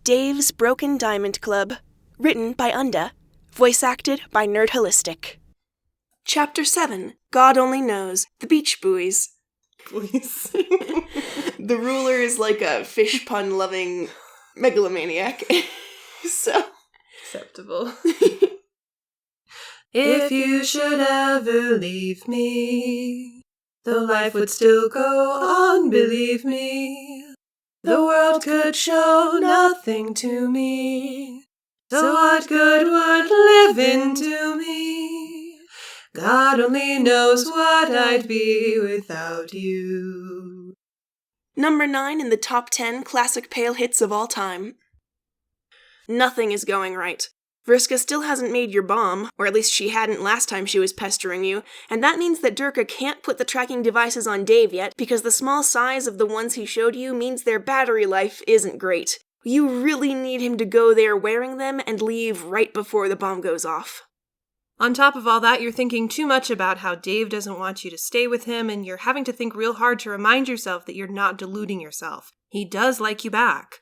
Dave's Broken Diamond Club, written by Unda, voice acted by Nerdhilistic. Chapter 7, God Only Knows, The Beach Buoys. Please. The ruler is like a fish pun-loving megalomaniac. So. Acceptable. If you should ever leave me, though life would still go on, believe me, the world could show nothing to me. So what good would living do me? God only knows what I'd be without you. Number 9 in the top 10 classic pale hits of all time. Nothing is going right. Vriska still hasn't made your bomb, or at least she hadn't last time she was pestering you, and that means that Durka can't put the tracking devices on Dave yet because the small size of the ones he showed you means their battery life isn't great. You really need him to go there wearing them and leave right before the bomb goes off. On top of all that, you're thinking too much about how Dave doesn't want you to stay with him, and you're having to think real hard to remind yourself that you're not deluding yourself. He does like you back.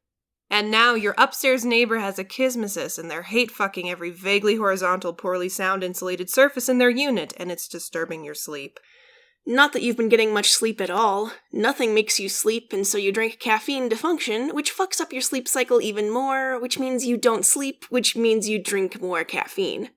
And now your upstairs neighbor has a schismasis, and they're hate-fucking every vaguely horizontal, poorly sound-insulated surface in their unit, and it's disturbing your sleep. Not that you've been getting much sleep at all. Nothing makes you sleep, and so you drink caffeine to function, which fucks up your sleep cycle even more, which means you don't sleep, which means you drink more caffeine.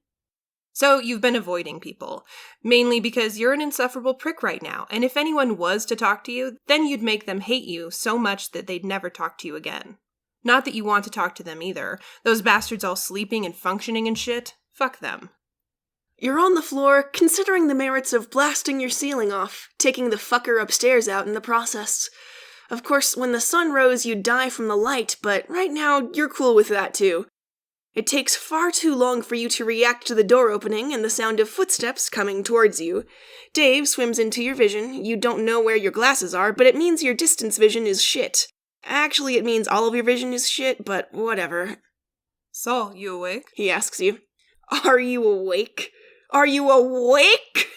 So you've been avoiding people, mainly because you're an insufferable prick right now, and if anyone was to talk to you, then you'd make them hate you so much that they'd never talk to you again. Not that you want to talk to them either. Those bastards all sleeping and functioning and shit. Fuck them. You're on the floor, considering the merits of blasting your ceiling off, taking the fucker upstairs out in the process. Of course, when the sun rose, you'd die from the light, but right now, you're cool with that too. It takes far too long for you to react to the door opening and the sound of footsteps coming towards you. Dave swims into your vision. You don't know where your glasses are, but it means your distance vision is shit. Actually, it means all of your vision is shit, but whatever. So, you awake? He asks you. Are you awake? Are you awake?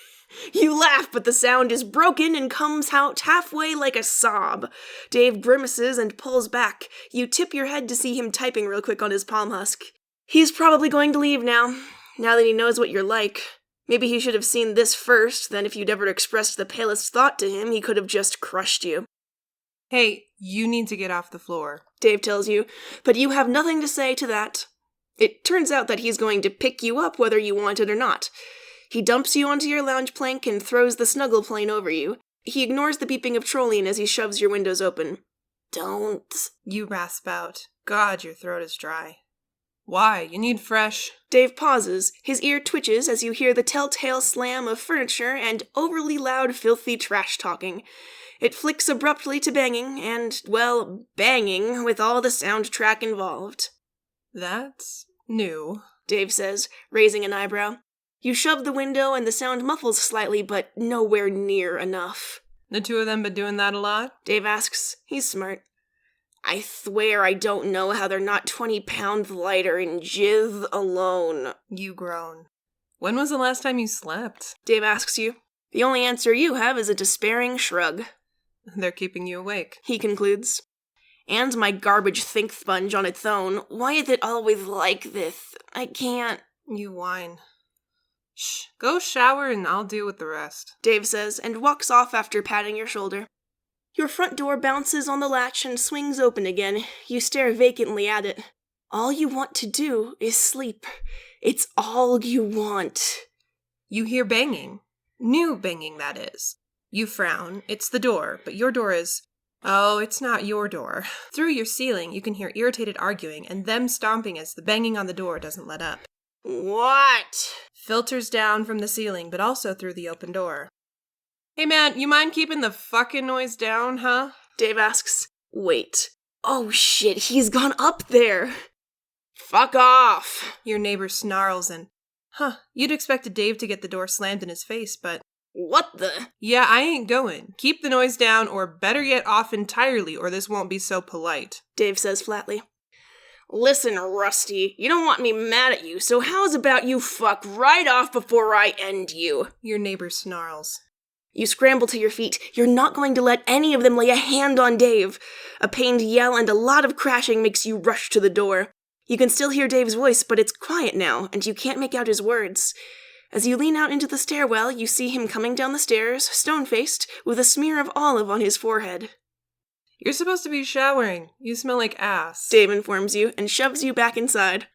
You laugh, but the sound is broken and comes out halfway like a sob. Dave grimaces and pulls back. You tip your head to see him typing real quick on his palm husk. He's probably going to leave now that he knows what you're like. Maybe he should have seen this first, then if you'd ever expressed the palest thought to him, he could have just crushed you. Hey, you need to get off the floor, Dave tells you, but you have nothing to say to that. It turns out that he's going to pick you up whether you want it or not. He dumps you onto your lounge plank and throws the snuggle plane over you. He ignores the beeping of Trollian as he shoves your windows open. Don't. You rasp out. God, your throat is dry. Why? You need fresh. Dave pauses. His ear twitches as you hear the telltale slam of furniture and overly loud, filthy trash talking. It flicks abruptly to banging, and, well, banging with all the soundtrack involved. That's new, Dave says, raising an eyebrow. You shove the window and the sound muffles slightly, but nowhere near enough. The two of them been doing that a lot? Dave asks. He's smart. I swear I don't know how they're not 20 pounds lighter in jizz alone. You groan. When was the last time you slept? Dave asks you. The only answer you have is a despairing shrug. They're keeping you awake, he concludes. And my garbage think sponge on its own. Why is it always like this? I can't. You whine. Shh, go shower and I'll deal with the rest, Dave says, and walks off after patting your shoulder. Your front door bounces on the latch and swings open again. You stare vacantly at it. All you want to do is sleep. It's all you want. You hear banging. New banging, that is. You frown. It's the door, but your door is... Oh, it's not your door. Through your ceiling, you can hear irritated arguing and them stomping as the banging on the door doesn't let up. What? Filters down from the ceiling, but also through the open door. Hey man, you mind keeping the fucking noise down, huh? Dave asks. Wait. Oh shit, he's gone up there. Fuck off. Your neighbor snarls and... You'd expected Dave to get the door slammed in his face, but... What the? Yeah, I ain't going. Keep the noise down, or better yet off entirely, or this won't be so polite, Dave says flatly. Listen, Rusty, you don't want me mad at you, so how's about you fuck right off before I end you? Your neighbor snarls. You scramble to your feet. You're not going to let any of them lay a hand on Dave. A pained yell and a lot of crashing makes you rush to the door. You can still hear Dave's voice, but it's quiet now, and you can't make out his words. As you lean out into the stairwell, you see him coming down the stairs, stone-faced, with a smear of olive on his forehead. You're supposed to be showering. You smell like ass, Dave informs you, and shoves you back inside.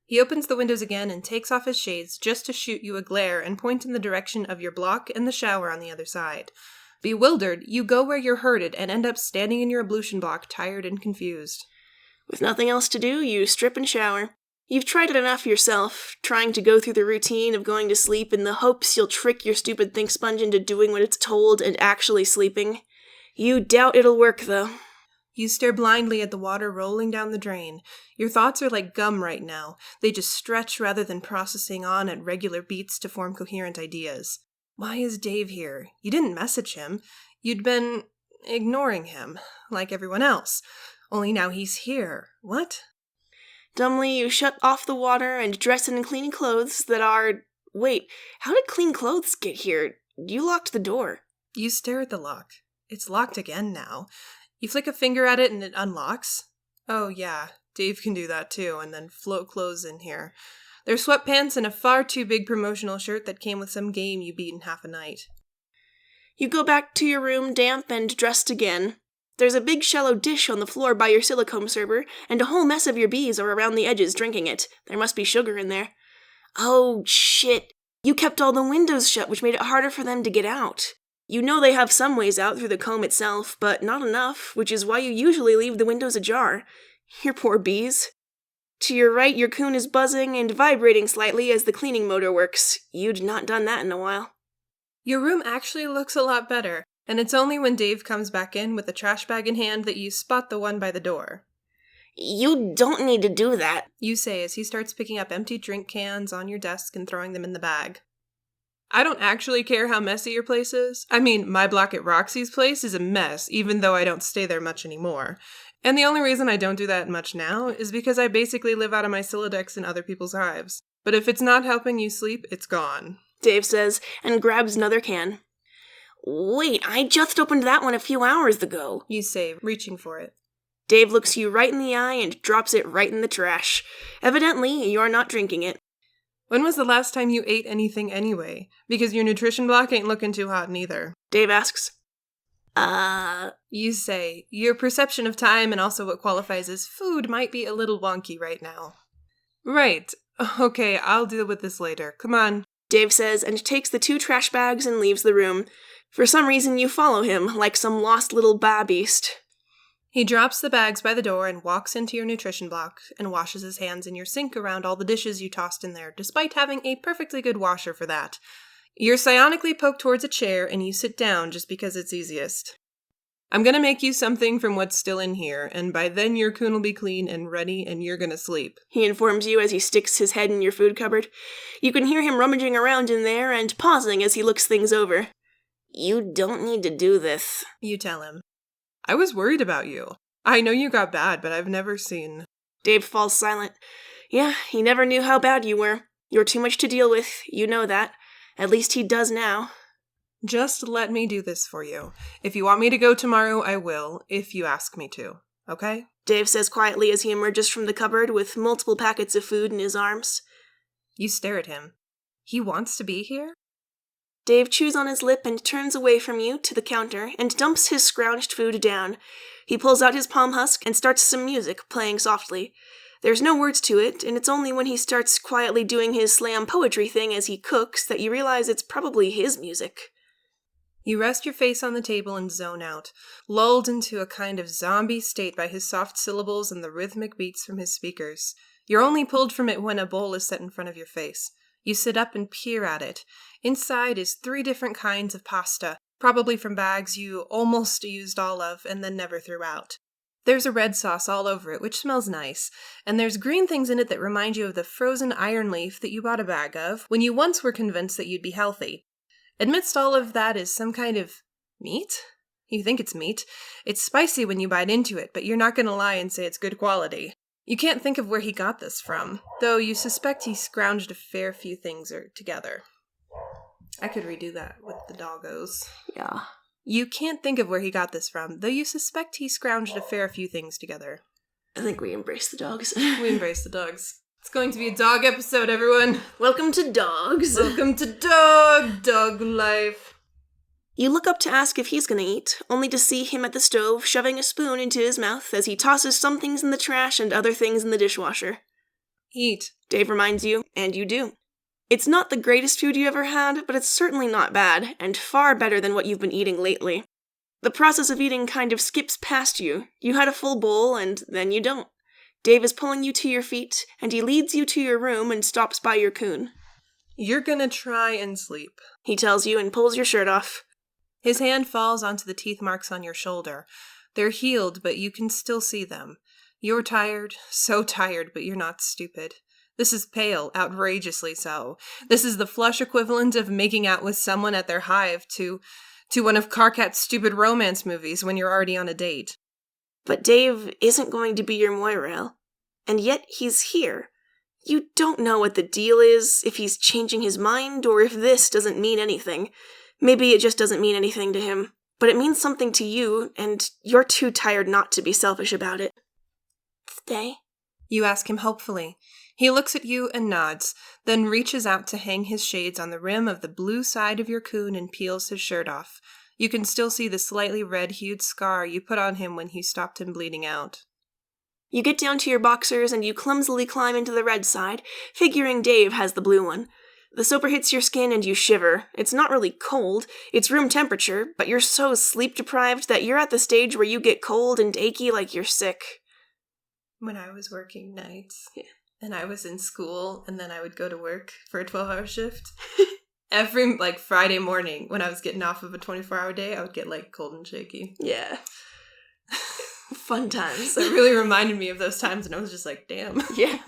He opens the windows again and takes off his shades just to shoot you a glare and point in the direction of your block and the shower on the other side. Bewildered, you go where you're herded and end up standing in your ablution block, tired and confused. With nothing else to do, you strip and shower. You've tried it enough yourself, trying to go through the routine of going to sleep in the hopes you'll trick your stupid think sponge into doing what it's told and actually sleeping. You doubt it'll work, though. You stare blindly at the water rolling down the drain. Your thoughts are like gum right now. They just stretch rather than processing on at regular beats to form coherent ideas. Why is Dave here? You didn't message him. You'd been ignoring him, like everyone else. Only now he's here. What? Dumbly, you shut off the water and dress in clean clothes that are... Wait, how did clean clothes get here? You locked the door. You stare at the lock. It's locked again now. You flick a finger at it and it unlocks. Oh yeah, Dave can do that too, and then float clothes in here. There's sweatpants and a far too big promotional shirt that came with some game you beat in half a night. You go back to your room damp and dressed again. There's a big shallow dish on the floor by your silicone server, and a whole mess of your bees are around the edges drinking it. There must be sugar in there. Oh, shit. You kept all the windows shut, which made it harder for them to get out. You know they have some ways out through the comb itself, but not enough, which is why you usually leave the windows ajar. Your poor bees. To your right, your coon is buzzing and vibrating slightly as the cleaning motor works. You'd not done that in a while. Your room actually looks a lot better. And it's only when Dave comes back in with a trash bag in hand that you spot the one by the door. You don't need to do that, you say as he starts picking up empty drink cans on your desk and throwing them in the bag. I don't actually care how messy your place is. I mean, my block at Roxy's place is a mess, even though I don't stay there much anymore. And the only reason I don't do that much now is because I basically live out of my Silodex in other people's hives. But if it's not helping you sleep, it's gone, Dave says, and grabs another can. Wait, I just opened that one a few hours ago, you say, reaching for it. Dave looks you right in the eye and drops it right in the trash. Evidently, you're not drinking it. When was the last time you ate anything anyway? Because your nutrition block ain't looking too hot neither. Dave asks. You say, your perception of time and also what qualifies as food might be a little wonky right now. Right. Okay, I'll deal with this later. Come on, Dave says and takes the 2 trash bags and leaves the room. For some reason, you follow him, like some lost little beast. He drops the bags by the door and walks into your nutrition block and washes his hands in your sink around all the dishes you tossed in there, despite having a perfectly good washer for that. You're psionically poked towards a chair and you sit down just because it's easiest. I'm gonna make you something from what's still in here, and by then your coon will be clean and ready and you're gonna sleep, he informs you as he sticks his head in your food cupboard. You can hear him rummaging around in there and pausing as he looks things over. You don't need to do this, you tell him. I was worried about you. I know you got bad, but I've never seen... Dave falls silent. Yeah, he never knew how bad you were. You're too much to deal with, you know that. At least he does now. Just let me do this for you. If you want me to go tomorrow, I will, if you ask me to, okay? Dave says quietly as he emerges from the cupboard with multiple packets of food in his arms. You stare at him. He wants to be here? Dave chews on his lip and turns away from you to the counter and dumps his scrounged food down. He pulls out his palm husk and starts some music, playing softly. There's no words to it, and it's only when he starts quietly doing his slam poetry thing as he cooks that you realize it's probably his music. You rest your face on the table and zone out, lulled into a kind of zombie state by his soft syllables and the rhythmic beats from his speakers. You're only pulled from it when a bowl is set in front of your face. You sit up and peer at it. Inside is 3 different kinds of pasta, probably from bags you almost used all of and then never threw out. There's a red sauce all over it, which smells nice, and there's green things in it that remind you of the frozen iron leaf that you bought a bag of when you once were convinced that you'd be healthy. Amidst all of that is some kind of meat? You think it's meat. It's spicy when you bite into it, but you're not going to lie and say it's good quality. You can't think of where he got this from, though you suspect he scrounged a fair few things together. I could redo that with the doggos. Yeah. You can't think of where he got this from, though you suspect he scrounged a fair few things together. I think we embrace the dogs. We embrace the dogs. It's going to be a dog episode, everyone. Welcome to dogs. Welcome to dog life. You look up to ask if he's gonna eat, only to see him at the stove shoving a spoon into his mouth as he tosses some things in the trash and other things in the dishwasher. Eat. Dave reminds you, and you do. It's not the greatest food you ever had, but it's certainly not bad, and far better than what you've been eating lately. The process of eating kind of skips past you. You had a full bowl, and then you don't. Dave is pulling you to your feet, and he leads you to your room and stops by your coon. You're gonna try and sleep, He tells you and pulls your shirt off. His hand falls onto the teeth marks on your shoulder. They're healed, but you can still see them. You're tired, so tired, but you're not stupid. This is pale, outrageously so. This is the flush equivalent of making out with someone at their hive to one of Karkat's stupid romance movies when you're already on a date. But Dave isn't going to be your Moirail. And yet he's here. You don't know what the deal is, if he's changing his mind, or if this doesn't mean anything. Maybe it just doesn't mean anything to him. But it means something to you, and you're too tired not to be selfish about it. Stay? You ask him hopefully. He looks at you and nods, then reaches out to hang his shades on the rim of the blue side of your coon and peels his shirt off. You can still see the slightly red-hued scar you put on him when he stopped him bleeding out. You get down to your boxers and you clumsily climb into the red side, figuring Dave has the blue one. The soaper hits your skin and you shiver. It's not really cold, it's room temperature, but you're so sleep-deprived that you're at the stage where you get cold and achy like you're sick. When I was working nights, and I was in school, and then I would go to work for a 12-hour shift, every, Friday morning, when I was getting off of a 24-hour day, I would get, cold and shaky. Yeah. Fun times. So it really reminded me of those times, and I was just like, damn. Yeah.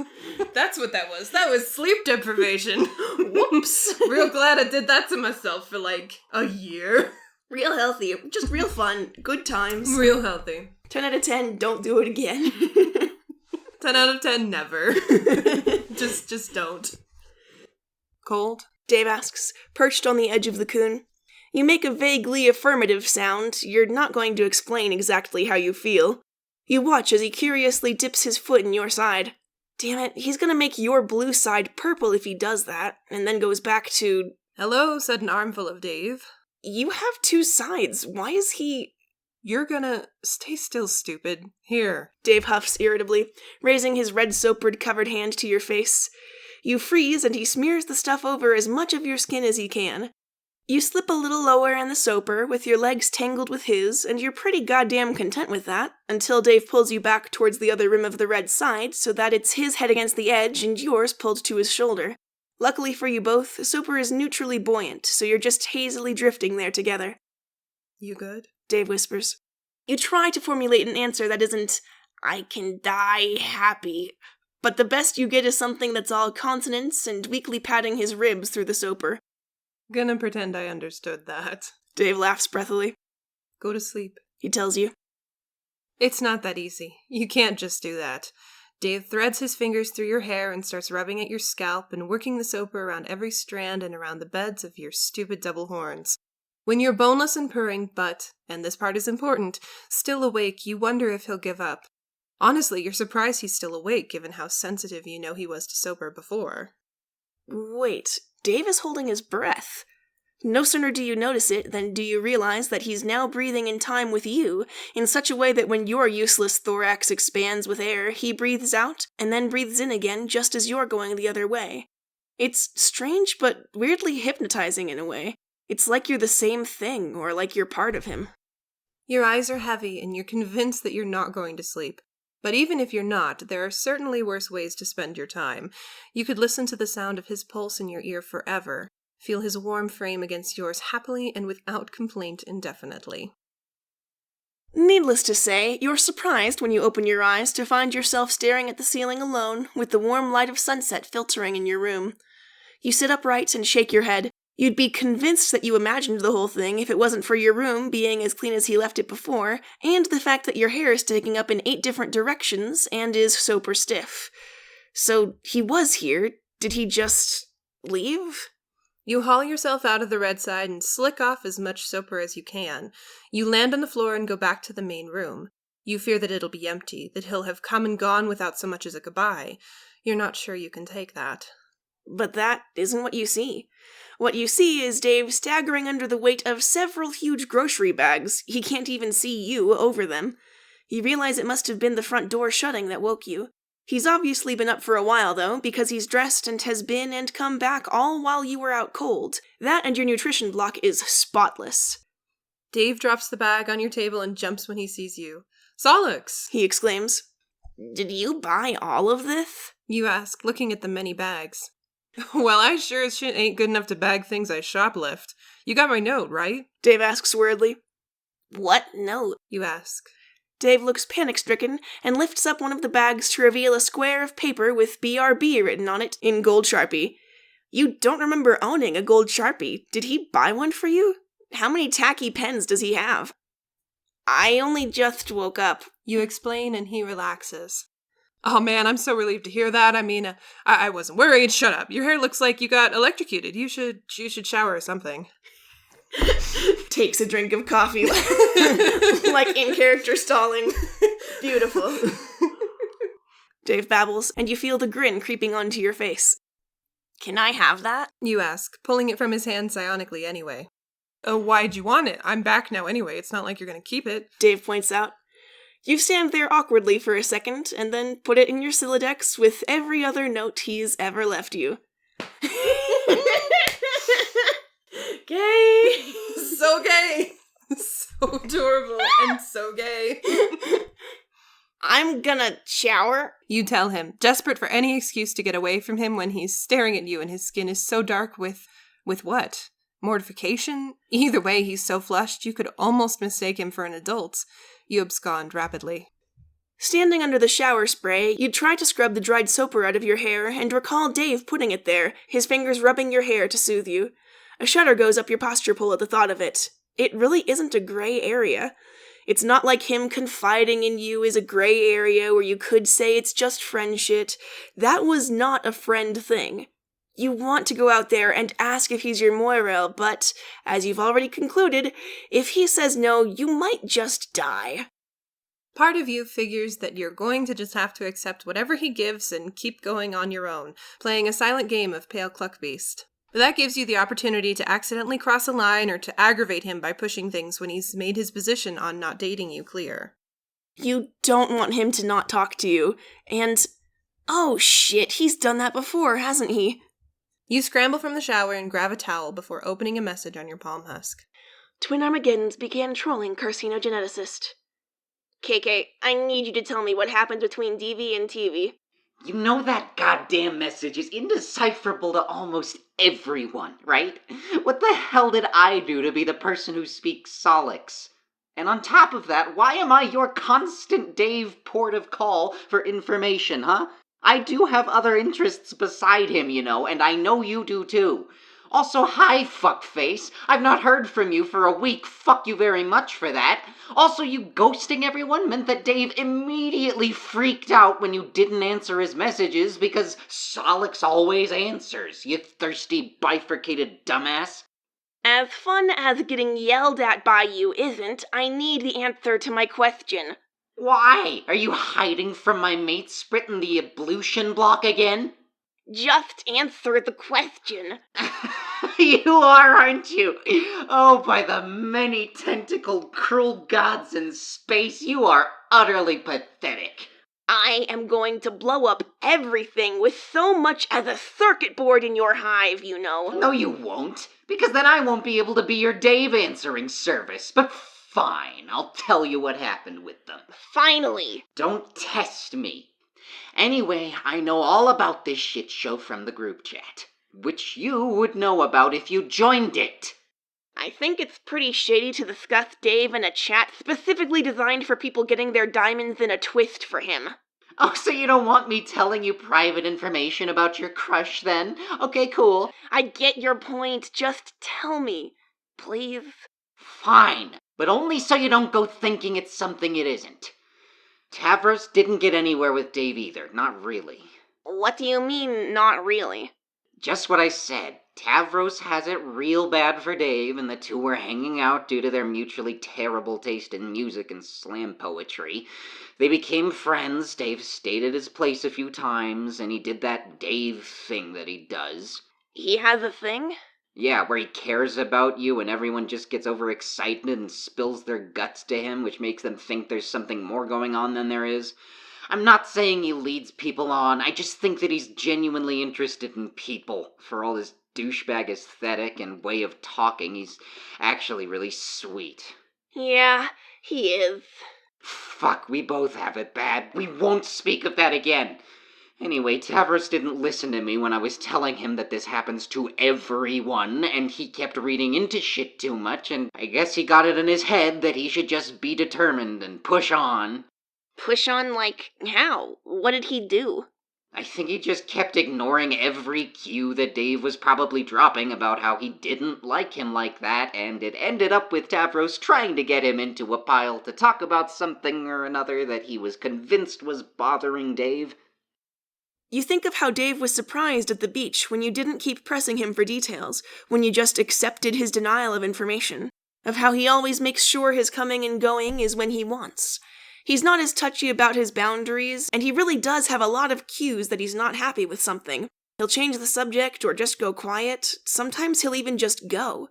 That's what that was. That was sleep deprivation. Whoops. Real glad I did that to myself for, a year. Real healthy. Just real fun. Good times. Real healthy. 10 out of 10, don't do it again. 10 out of 10, never. Just don't. Cold? Dave asks, perched on the edge of the coon. You make a vaguely affirmative sound. You're not going to explain exactly how you feel. You watch as he curiously dips his foot in your side. Damn it, he's gonna make your blue side purple if he does that, and then goes back to... Hello, said an armful of Dave. You have two sides. Why is he... You're gonna... Stay still, stupid. Here. Dave huffs irritably, raising his red soaped covered hand to your face. You freeze, and he smears the stuff over as much of your skin as he can. You slip a little lower in the soaper, with your legs tangled with his, and you're pretty goddamn content with that, until Dave pulls you back towards the other rim of the red side, so that it's his head against the edge and yours pulled to his shoulder. Luckily for you both, soaper is neutrally buoyant, so you're just hazily drifting there together. You good? Dave whispers. You try to formulate an answer that isn't, I can die happy, but the best you get is something that's all consonants and weakly patting his ribs through the soaper. Gonna pretend I understood that. Dave laughs breathily. Go to sleep, he tells you. It's not that easy. You can't just do that. Dave threads his fingers through your hair and starts rubbing at your scalp and working the soaper around every strand and around the beds of your stupid double horns. When you're boneless and purring, but, and this part is important, still awake, you wonder if he'll give up. Honestly, you're surprised he's still awake, given how sensitive you know he was to soaper before. Wait, Dave is holding his breath. No sooner do you notice it than do you realize that he's now breathing in time with you, in such a way that when your useless thorax expands with air, he breathes out, and then breathes in again just as you're going the other way. It's strange, but weirdly hypnotizing in a way. It's like you're the same thing, or like you're part of him. Your eyes are heavy, and you're convinced that you're not going to sleep. But even if you're not, there are certainly worse ways to spend your time. You could listen to the sound of his pulse in your ear forever, feel his warm frame against yours happily and without complaint indefinitely. Needless to say, you're surprised when you open your eyes to find yourself staring at the ceiling alone, with the warm light of sunset filtering in your room. You sit upright and shake your head. You'd be convinced that you imagined the whole thing if it wasn't for your room being as clean as he left it before, and the fact that your hair is sticking up in 8 different directions and is soaper stiff. So, he was here. Did he just leave? You haul yourself out of the red side and slick off as much soper as you can. You land on the floor and go back to the main room. You fear that it'll be empty, that he'll have come and gone without so much as a goodbye. You're not sure you can take that. But that isn't what you see. What you see is Dave staggering under the weight of several huge grocery bags. He can't even see you over them. You realize it must have been the front door shutting that woke you. He's obviously been up for a while, though, because he's dressed and has been and come back all while you were out cold. That and your nutrition block is spotless. Dave drops the bag on your table and jumps when he sees you. "Solix!" he exclaims. Did you buy all of this? You ask, looking at the many bags. Well, I sure as shit ain't good enough to bag things I shoplift. You got my note, right? Dave asks worriedly. What note? You ask. Dave looks panic-stricken and lifts up one of the bags to reveal a square of paper with BRB written on it in gold Sharpie. You don't remember owning a gold Sharpie. Did he buy one for you? How many tacky pens does he have? I only just woke up. You explain and he relaxes. Oh man, I'm so relieved to hear that. I mean, I wasn't worried. Shut up. Your hair looks like you got electrocuted. You should shower or something. Takes a drink of coffee, like in character stalling. Beautiful. Dave babbles, and you feel the grin creeping onto your face. Can I have that? You ask, pulling it from his hand psionically anyway. Why'd you want it? I'm back now anyway. It's not like you're gonna keep it. Dave points out. You stand there awkwardly for a second, and then put it in your Silodex with every other note he's ever left you. Gay! So gay! So adorable and so gay. I'm gonna shower. You tell him, desperate for any excuse to get away from him when he's staring at you and his skin is so dark with what? Mortification? Either way, he's so flushed you could almost mistake him for an adult. You abscond rapidly. Standing under the shower spray, you try to scrub the dried soper out of your hair and recall Dave putting it there, his fingers rubbing your hair to soothe you. A shudder goes up your posture pole at the thought of it. It really isn't a gray area. It's not like him confiding in you is a gray area where you could say it's just friend shit. That was not a friend thing. You want to go out there and ask if he's your Moirel, but, as you've already concluded, if he says no, you might just die. Part of you figures that you're going to just have to accept whatever he gives and keep going on your own, playing a silent game of pale Cluckbeast. But that gives you the opportunity to accidentally cross a line or to aggravate him by pushing things when he's made his position on not dating you clear. You don't want him to not talk to you, and... oh shit, he's done that before, hasn't he? You scramble from the shower and grab a towel before opening a message on your palm husk. Twin Armageddons began trolling Carcinogeneticist. KK, I need you to tell me what happened between DV and TV. You know that goddamn message is indecipherable to almost everyone, right? What the hell did I do to be the person who speaks Solix? And on top of that, why am I your constant Dave port of call for information, huh? I do have other interests beside him, you know, and I know you do too. Also, hi, fuckface. I've not heard from you for a week. Fuck you very much for that. Also, you ghosting everyone meant that Dave immediately freaked out when you didn't answer his messages because Solix always answers, you thirsty, bifurcated dumbass. As fun as getting yelled at by you isn't, I need the answer to my question. Why? Are you hiding from my mate spritting the ablution block again? Just answer the question. You are, aren't you? Oh, by the many tentacled cruel gods in space, you are utterly pathetic. I am going to blow up everything with so much as a circuit board in your hive, you know. No, you won't, because then I won't be able to be your Dave answering service. But fine, I'll tell you what happened with them. Finally. Don't test me. Anyway, I know all about this shit show from the group chat, which you would know about if you joined it. I think it's pretty shady to discuss Dave in a chat specifically designed for people getting their diamonds in a twist for him. Oh, so you don't want me telling you private information about your crush, then? Okay, cool. I get your point. Just tell me, please. Fine, but only so you don't go thinking it's something it isn't. Tavros didn't get anywhere with Dave either, not really. What do you mean, not really? Just what I said. Tavros has it real bad for Dave, and the two were hanging out due to their mutually terrible taste in music and slam poetry. They became friends. Dave stayed at his place a few times, and he did that Dave thing that he does. He has a thing? Yeah, where he cares about you and everyone just gets overexcited and spills their guts to him, which makes them think there's something more going on than there is. I'm not saying he leads people on, I just think that he's genuinely interested in people. For all his douchebag aesthetic and way of talking, he's actually really sweet. Yeah, he is. Fuck, we both have it bad. We won't speak of that again. Anyway, Tavros didn't listen to me when I was telling him that this happens to everyone, and he kept reading into shit too much, and I guess he got it in his head that he should just be determined and push on. Push on, like, how? What did he do? I think he just kept ignoring every cue that Dave was probably dropping about how he didn't like him like that, and it ended up with Tavros trying to get him into a pile to talk about something or another that he was convinced was bothering Dave. You think of how Dave was surprised at the beach when you didn't keep pressing him for details, when you just accepted his denial of information, of how he always makes sure his coming and going is when he wants. He's not as touchy about his boundaries, and he really does have a lot of cues that he's not happy with something. He'll change the subject or just go quiet. Sometimes he'll even just go.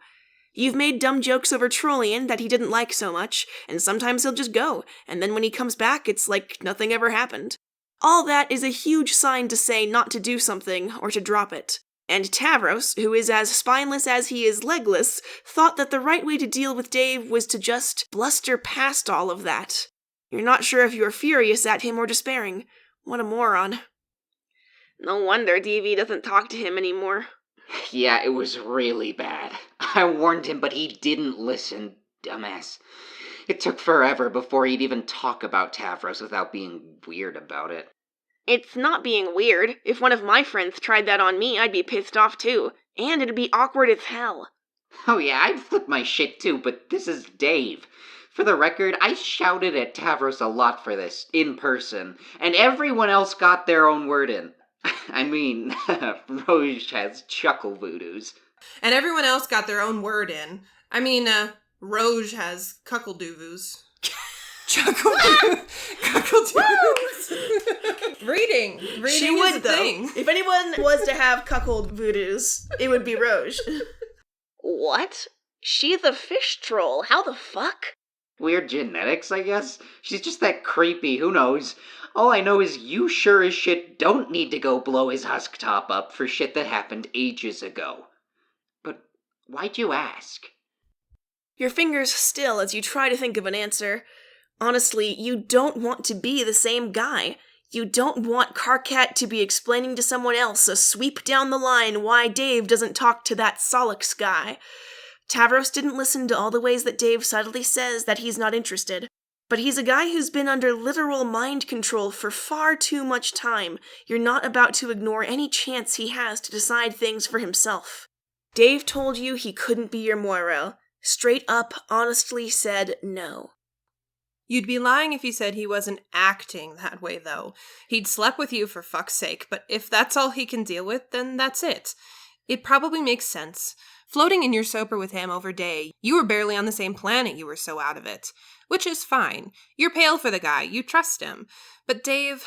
You've made dumb jokes over Trollian that he didn't like so much, and sometimes he'll just go, and then when he comes back, it's like nothing ever happened. All that is a huge sign to say not to do something or to drop it. And Tavros, who is as spineless as he is legless, thought that the right way to deal with Dave was to just bluster past all of that. You're not sure if you're furious at him or despairing. What a moron. No wonder Dayvhe doesn't talk to him anymore. Yeah, it was really bad. I warned him, but he didn't listen, dumbass. It took forever before he'd even talk about Tavros without being weird about it. It's not being weird. If one of my friends tried that on me, I'd be pissed off too. And it'd be awkward as hell. Oh yeah, I'd flip my shit too, but this is Dave. For the record, I shouted at Tavros a lot for this, in person, and everyone else got their own word in. I mean, Roj has chuckle voodoos. And everyone else got their own word in. I mean, Roj has cuckle-doo-voos. Cuckle-doo-voos. Reading She would, is a though. thing. If anyone was to have cuckold voodoos, it would be Roj. What? She's a fish troll. How the fuck? Weird genetics, I guess? She's just that creepy, who knows? All I know is you sure as shit don't need to go blow his husk top up for shit that happened ages ago. But why'd you ask? Your fingers still as you try to think of an answer. Honestly, you don't want to be the same guy. You don't want Karkat to be explaining to someone else a sweep down the line why Dave doesn't talk to that Solix guy. Tavros didn't listen to all the ways that Dave subtly says that he's not interested. But he's a guy who's been under literal mind control for far too much time. You're not about to ignore any chance he has to decide things for himself. Dave told you he couldn't be your Moirel. Straight up, honestly said no. You'd be lying if you said he wasn't acting that way, though. He'd slept with you for fuck's sake, but if that's all he can deal with, then that's it. It probably makes sense. Floating in your sober with him over day, you were barely on the same planet, you were so out of it. Which is fine. You're pale for the guy, you trust him. But Dave,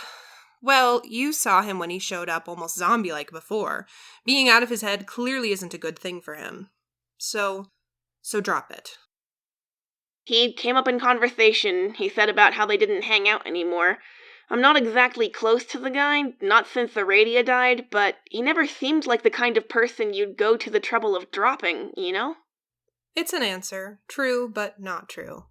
well, you saw him when he showed up almost zombie-like before. Being out of his head clearly isn't a good thing for him. So drop it. He came up in conversation. He said about how they didn't hang out anymore. I'm not exactly close to the guy, not since Aradia died, but he never seemed like the kind of person you'd go to the trouble of dropping, you know? It's an answer. True, but not true.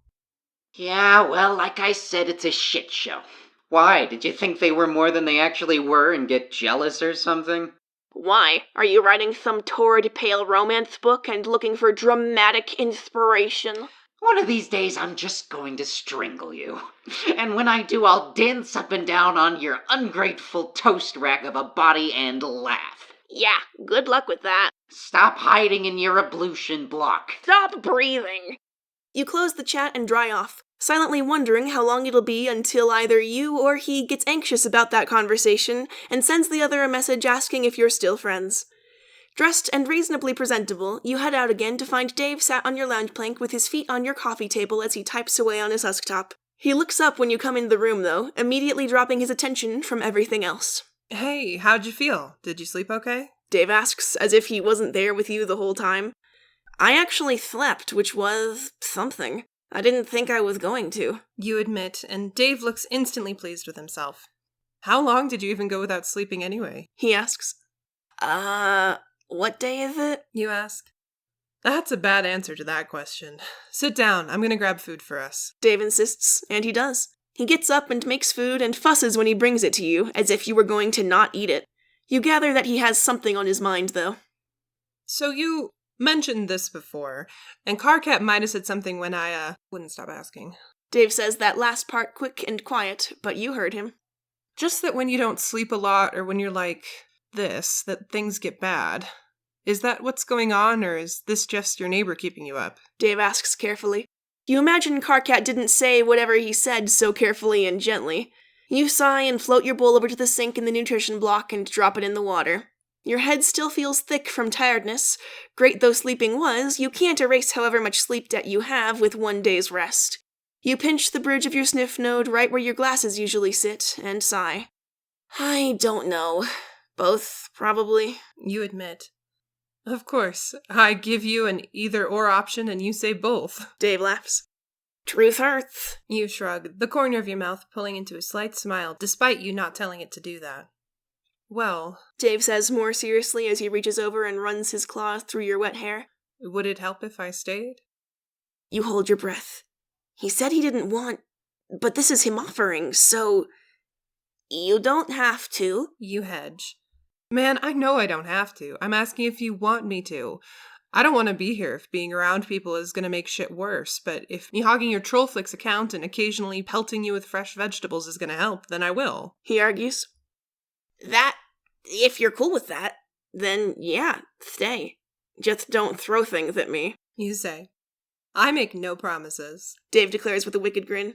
Yeah, well, like I said, it's a shit show. Why? Did you think they were more than they actually were and get jealous or something? Why? Are you writing some torrid pale romance book and looking for dramatic inspiration? One of these days, I'm just going to strangle you. And when I do, I'll dance up and down on your ungrateful toast rack of a body and laugh. Yeah, good luck with that. Stop hiding in your ablution block. Stop breathing! You close the chat and dry off, silently wondering how long it'll be until either you or he gets anxious about that conversation and sends the other a message asking if you're still friends. Dressed and reasonably presentable, you head out again to find Dave sat on your lounge plank with his feet on your coffee table as he types away on his husktop. He looks up when you come into the room, though, immediately dropping his attention from everything else. Hey, how'd you feel? Did you sleep okay? Dave asks, as if he wasn't there with you the whole time. I actually slept, which was something. I didn't think I was going to. You admit, and Dave looks instantly pleased with himself. How long did you even go without sleeping anyway? He asks. What day is it? You ask. That's a bad answer to that question. Sit down, I'm gonna grab food for us. Dave insists, and he does. He gets up and makes food and fusses when he brings it to you, as if you were going to not eat it. You gather that he has something on his mind, though. So you mentioned this before, and Carcat might have said something when I, wouldn't stop asking. Dave says that last part quick and quiet, but you heard him. Just that when you don't sleep a lot, or when you're like this, that things get bad. Is that what's going on, or is this just your neighbor keeping you up? Dave asks carefully. You imagine Carcat didn't say whatever he said so carefully and gently. You sigh and float your bowl over to the sink in the nutrition block and drop it in the water. Your head still feels thick from tiredness. Great though sleeping was, you can't erase however much sleep debt you have with one day's rest. You pinch the bridge of your sniff node right where your glasses usually sit, and sigh. I don't know. Both, probably. You admit. Of course. I give you an either-or option and you say both. Dave laughs. Truth hurts. You shrug, the corner of your mouth pulling into a slight smile, despite you not telling it to do that. Well, Dave says more seriously as he reaches over and runs his claws through your wet hair. Would it help if I stayed? You hold your breath. He said he didn't want, but this is him offering, so... You don't have to. You hedge. Man, I know I don't have to. I'm asking if you want me to. I don't want to be here if being around people is going to make shit worse, but if me hogging your Trollflix account and occasionally pelting you with fresh vegetables is going to help, then I will. He argues. That, if you're cool with that, then yeah, stay. Just don't throw things at me. You say. I make no promises. Dave declares with a wicked grin.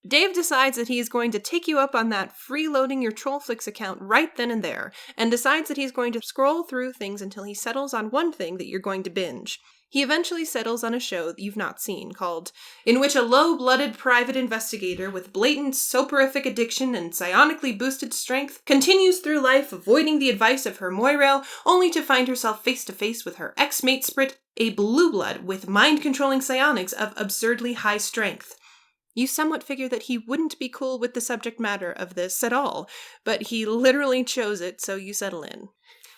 Dave decides that he is going to take you up on that freeloading your Trollflix account right then and there, and decides that he's going to scroll through things until he settles on one thing that you're going to binge. He eventually settles on a show that you've not seen, called In which a low-blooded private investigator with blatant soporific addiction and psionically boosted strength continues through life avoiding the advice of her Moirail, only to find herself face-to-face with her ex-mate Sprit, a blue blood with mind-controlling psionics of absurdly high strength. You somewhat figure that he wouldn't be cool with the subject matter of this at all, but he literally chose it, so you settle in.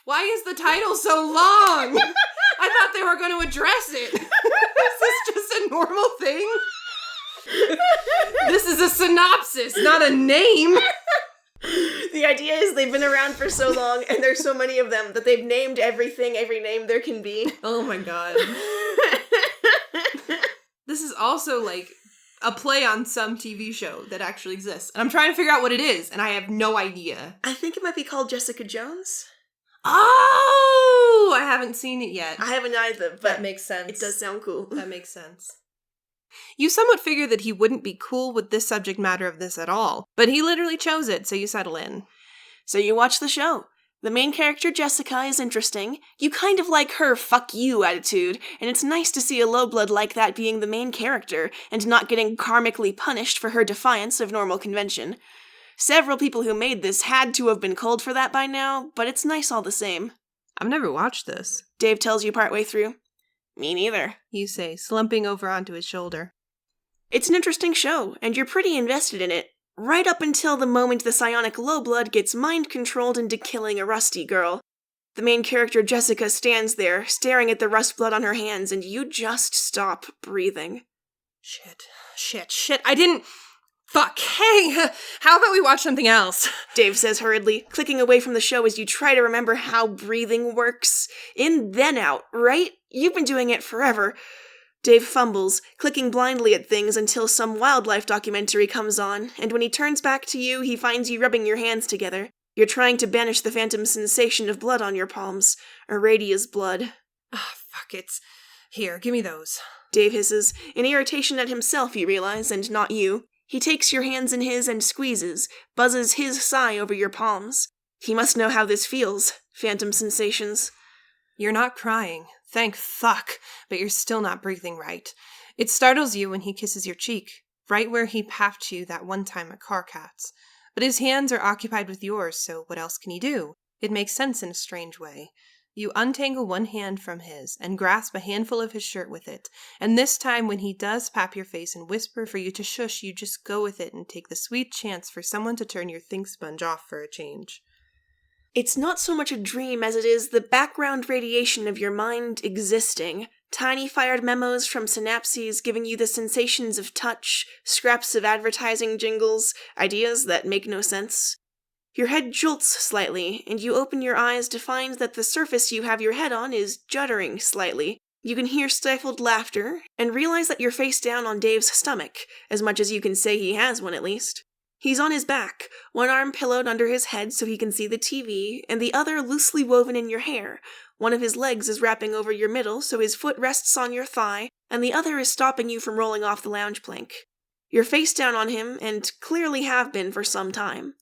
Why is the title so long? I thought they were going to address it. Is this just a normal thing? This is a synopsis, not a name. The idea is they've been around for so long, and there's so many of them, that they've named everything, every name there can be. Oh my god. This is also like a play on some TV show that actually exists. And I'm trying to figure out what it is, and I have no idea. I think it might be called Jessica Jones. Oh! I haven't seen it yet. I haven't either, but that makes sense. It does sound cool. That makes sense. You somewhat figure that he wouldn't be cool with this subject matter of this at all, but he literally chose it, so you settle in. So you watch the show. The main character, Jessica, is interesting. You kind of like her fuck you attitude, and it's nice to see a lowblood like that being the main character, and not getting karmically punished for her defiance of normal convention. Several people who made this had to have been cold for that by now, but it's nice all the same. I've never watched this. Dave tells you partway through. Me neither. You say, slumping over onto his shoulder. It's an interesting show, and you're pretty invested in it. Right up until the moment the psionic lowblood gets mind-controlled into killing a rusty girl. The main character, Jessica, stands there, staring at the rust blood on her hands, and you just stop breathing. Shit, I didn't... Fuck, hey, how about we watch something else? Dave says hurriedly, clicking away from the show as you try to remember how breathing works. In, then out, right? You've been doing it forever. Dave fumbles, clicking blindly at things until some wildlife documentary comes on, and when he turns back to you, he finds you rubbing your hands together. You're trying to banish the phantom sensation of blood on your palms. Aradia's blood. Fuck, it's... Here, give me those. Dave hisses, in irritation at himself, you realize, and not you. He takes your hands in his and squeezes, buzzes his sigh over your palms. He must know how this feels. Phantom sensations. You're not crying. Thank fuck, but you're still not breathing right. It startles you when he kisses your cheek, right where he papped you that one time at Carcat's. But his hands are occupied with yours, so what else can he do? It makes sense in a strange way. You untangle one hand from his and grasp a handful of his shirt with it, and this time when he does pap your face and whisper for you to shush, you just go with it and take the sweet chance for someone to turn your think sponge off for a change. It's not so much a dream as it is the background radiation of your mind existing. Tiny fired memos from synapses giving you the sensations of touch, scraps of advertising jingles, ideas that make no sense. Your head jolts slightly, and you open your eyes to find that the surface you have your head on is juddering slightly. You can hear stifled laughter, and realize that you're face down on Dave's stomach, as much as you can say he has one at least. He's on his back, one arm pillowed under his head so he can see the TV, and the other loosely woven in your hair. One of his legs is wrapping over your middle so his foot rests on your thigh, and the other is stopping you from rolling off the lounge plank. You're face down on him, and clearly have been for some time.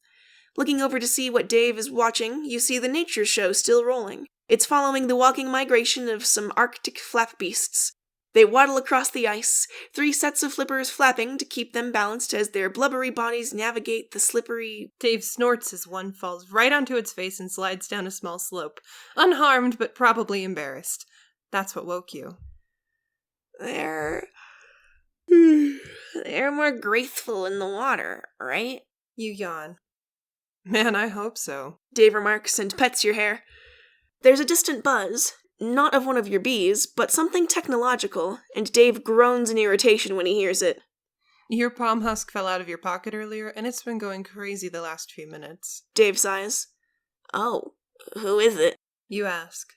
Looking over to see what Dave is watching, you see the nature show still rolling. It's following the walking migration of some Arctic flap beasts. They waddle across the ice, 3 sets of flippers flapping to keep them balanced as their blubbery bodies navigate the slippery... Dave snorts as one falls right onto its face and slides down a small slope, unharmed but probably embarrassed. That's what woke you. They're more graceful in the water, right? You yawn. Man, I hope so. Dave remarks and pets your hair. There's a distant buzz, not of one of your bees, but something technological, and Dave groans in irritation when he hears it. Your palm husk fell out of your pocket earlier, and it's been going crazy the last few minutes. Dave sighs. Oh, who is it? You ask.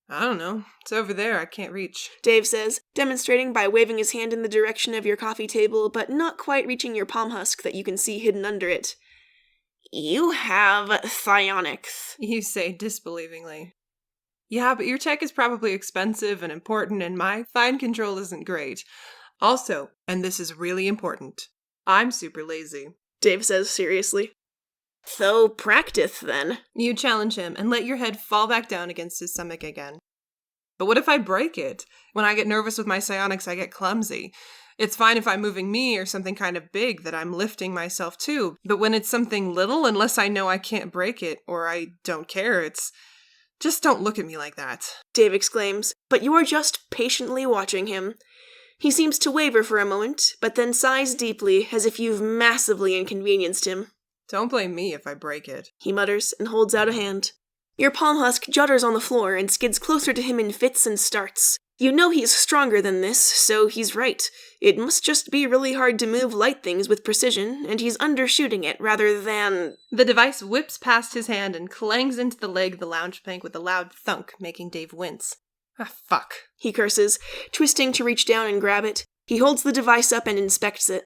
I don't know. It's over there. I can't reach. Dave says, demonstrating by waving his hand in the direction of your coffee table, but not quite reaching your palm husk that you can see hidden under it. You have psionics. You say disbelievingly. Yeah, but your tech is probably expensive and important, and my fine control isn't great. Also, and this is really important, I'm super lazy. Dave says seriously. So practice, then. You challenge him and let your head fall back down against his stomach again. But what if I break it? When I get nervous with my psionics, I get clumsy. It's fine if I'm moving me or something kind of big that I'm lifting myself to, but when it's something little, unless I know I can't break it, or I don't care, it's... Just don't look at me like that. Dave exclaims, but you are just patiently watching him. He seems to waver for a moment, but then sighs deeply, as if you've massively inconvenienced him. Don't blame me if I break it, he mutters and holds out a hand. Your palm husk judders on the floor and skids closer to him in fits and starts. You know he's stronger than this, so he's right. It must just be really hard to move light things with precision, and he's undershooting it rather than... The device whips past his hand and clangs into the leg of the lounge plank with a loud thunk, making Dave wince. Ah, fuck, he curses, twisting to reach down and grab it. He holds the device up and inspects it.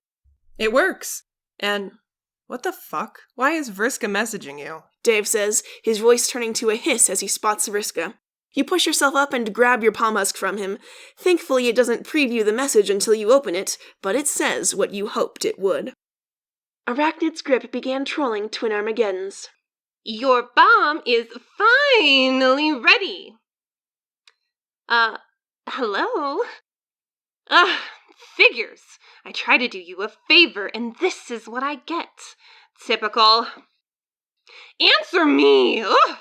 It works. And... what the fuck? Why is Vriska messaging you? Dave says, his voice turning to a hiss as he spots Vriska. You push yourself up and grab your palm husk from him. Thankfully, it doesn't preview the message until you open it, but it says what you hoped it would. Arachnid's grip began trolling Twin Armageddons. Your bomb is finally ready. Hello? Figures. I try to do you a favor, and this is what I get. Typical. Answer me! Ugh!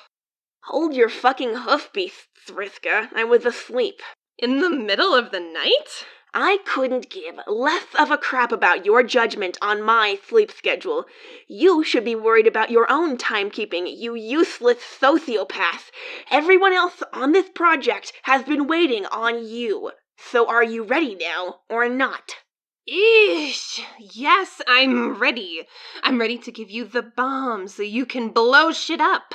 Hold your fucking hoofbeasts, Vriska. I was asleep. In the middle of the night? I couldn't give less of a crap about your judgment on my sleep schedule. You should be worried about your own timekeeping, you useless sociopath. Everyone else on this project has been waiting on you. So are you ready now, or not? Eesh. Yes, I'm ready. I'm ready to give you the bomb so you can blow shit up.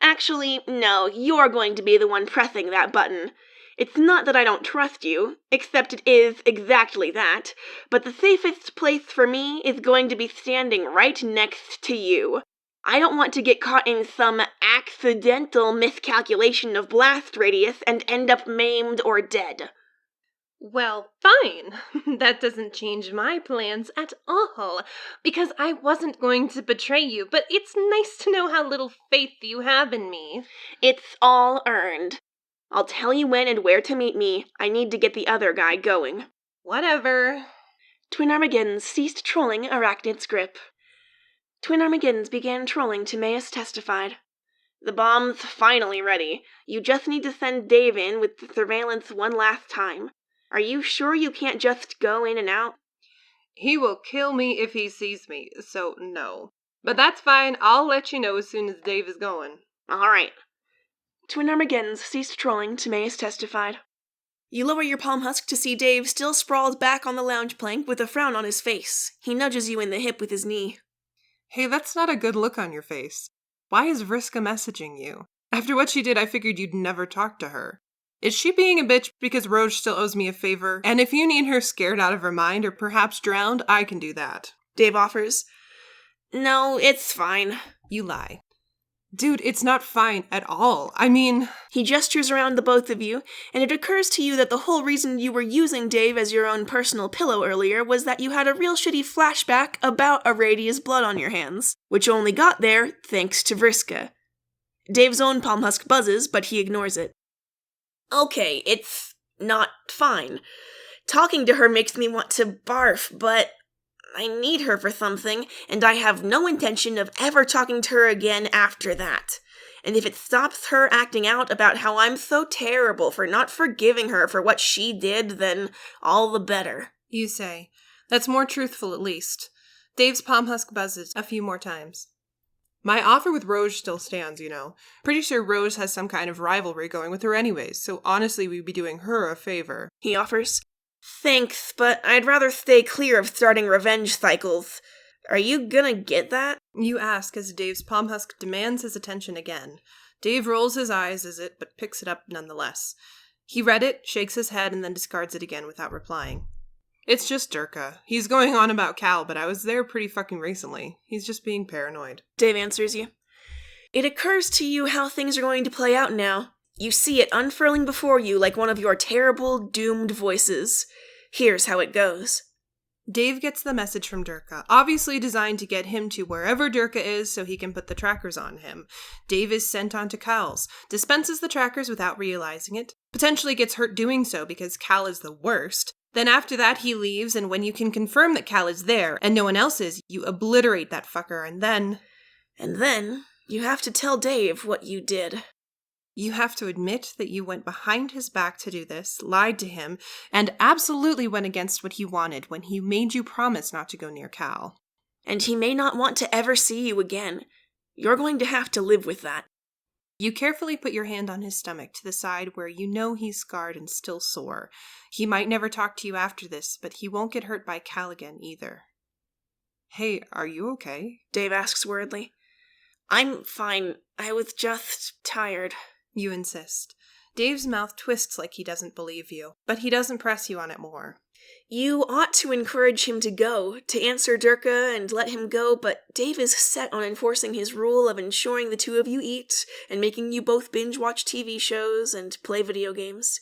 Actually, no, you're going to be the one pressing that button. It's not that I don't trust you, except it is exactly that, but the safest place for me is going to be standing right next to you. I don't want to get caught in some accidental miscalculation of blast radius and end up maimed or dead. Well, fine. That doesn't change my plans at all, because I wasn't going to betray you, but it's nice to know how little faith you have in me. It's all earned. I'll tell you when and where to meet me. I need to get the other guy going. Whatever. Twin Armageddons ceased trolling Arachnid's grip. Twin Armageddons began trolling to Mayus testified. The bomb's finally ready. You just need to send Dave in with the surveillance one last time. Are you sure you can't just go in and out? He will kill me if he sees me, so no. But that's fine, I'll let you know as soon as Dave is going. All right. Twin Armageddons ceased trolling to Mayus testified. You lower your palm husk to see Dave still sprawled back on the lounge plank with a frown on his face. He nudges you in the hip with his knee. Hey, that's not a good look on your face. Why is Vriska messaging you? After what she did, I figured you'd never talk to her. Is she being a bitch because Roge still owes me a favor? And if you need her scared out of her mind or perhaps drowned, I can do that. Dave offers. No, it's fine. You lie. Dude, it's not fine at all. I mean... He gestures around the both of you, and it occurs to you that the whole reason you were using Dave as your own personal pillow earlier was that you had a real shitty flashback about Aradia's blood on your hands, which only got there thanks to Vriska. Dave's own palm husk buzzes, but he ignores it. Okay, it's not fine. Talking to her makes me want to barf, but I need her for something, and I have no intention of ever talking to her again after that. And if it stops her acting out about how I'm so terrible for not forgiving her for what she did, then all the better. You say. That's more truthful, at least. Dave's palm husk buzzes a few more times. My offer with Roge still stands, you know. Pretty sure Roge has some kind of rivalry going with her anyways, so honestly we'd be doing her a favor. He offers. Thanks, but I'd rather stay clear of starting revenge cycles. Are you gonna get that? You ask as Dave's palm husk demands his attention again. Dave rolls his eyes as it, but picks it up nonetheless. He read it, shakes his head, and then discards it again without replying. It's just Durka. He's going on about Cal, but I was there pretty fucking recently. He's just being paranoid. Dave answers you. It occurs to you how things are going to play out now. You see it unfurling before you like one of your terrible, doomed voices. Here's how it goes. Dave gets the message from Durka, obviously designed to get him to wherever Durka is so he can put the trackers on him. Dave is sent on to Cal's, dispenses the trackers without realizing it, potentially gets hurt doing so because Cal is the worst. Then after that he leaves, and when you can confirm that Cal is there and no one else is, you obliterate that fucker, and then... And then you have to tell Dave what you did. You have to admit that you went behind his back to do this, lied to him, and absolutely went against what he wanted when he made you promise not to go near Cal. And he may not want to ever see you again. You're going to have to live with that. You carefully put your hand on his stomach to the side where you know he's scarred and still sore. He might never talk to you after this, but he won't get hurt by Cal again either. Hey, are you okay? Dave asks worriedly. I'm fine. I was just tired. You insist. Dave's mouth twists like he doesn't believe you, but he doesn't press you on it more. You ought to encourage him to go, to answer Durka and let him go, but Dave is set on enforcing his rule of ensuring the two of you eat, and making you both binge-watch TV shows and play video games.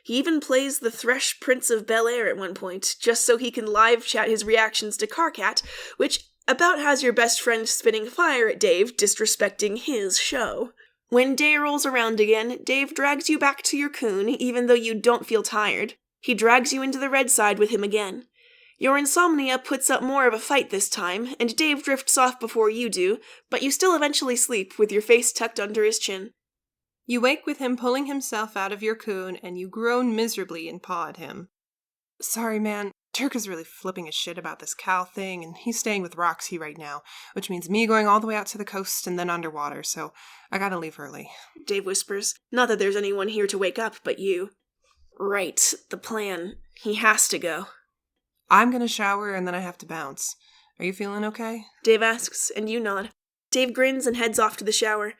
He even plays the Thresh Prince of Bel-Air at one point, just so he can live-chat his reactions to Carcat, which about has your best friend spitting fire at Dave, disrespecting his show. When day rolls around again, Dave drags you back to your coon, even though you don't feel tired. He drags you into the red side with him again. Your insomnia puts up more of a fight this time, and Dave drifts off before you do, but you still eventually sleep with your face tucked under his chin. You wake with him pulling himself out of your coon, and you groan miserably and paw at him. Sorry, man. Durka's really flipping his shit about this Cal thing, and he's staying with Roxy right now, which means me going all the way out to the coast and then underwater, so I gotta leave early. Dave whispers. Not that there's anyone here to wake up but you. Right, the plan. He has to go. I'm gonna shower and then I have to bounce. Are you feeling okay? Dave asks, and you nod. Dave grins and heads off to the shower.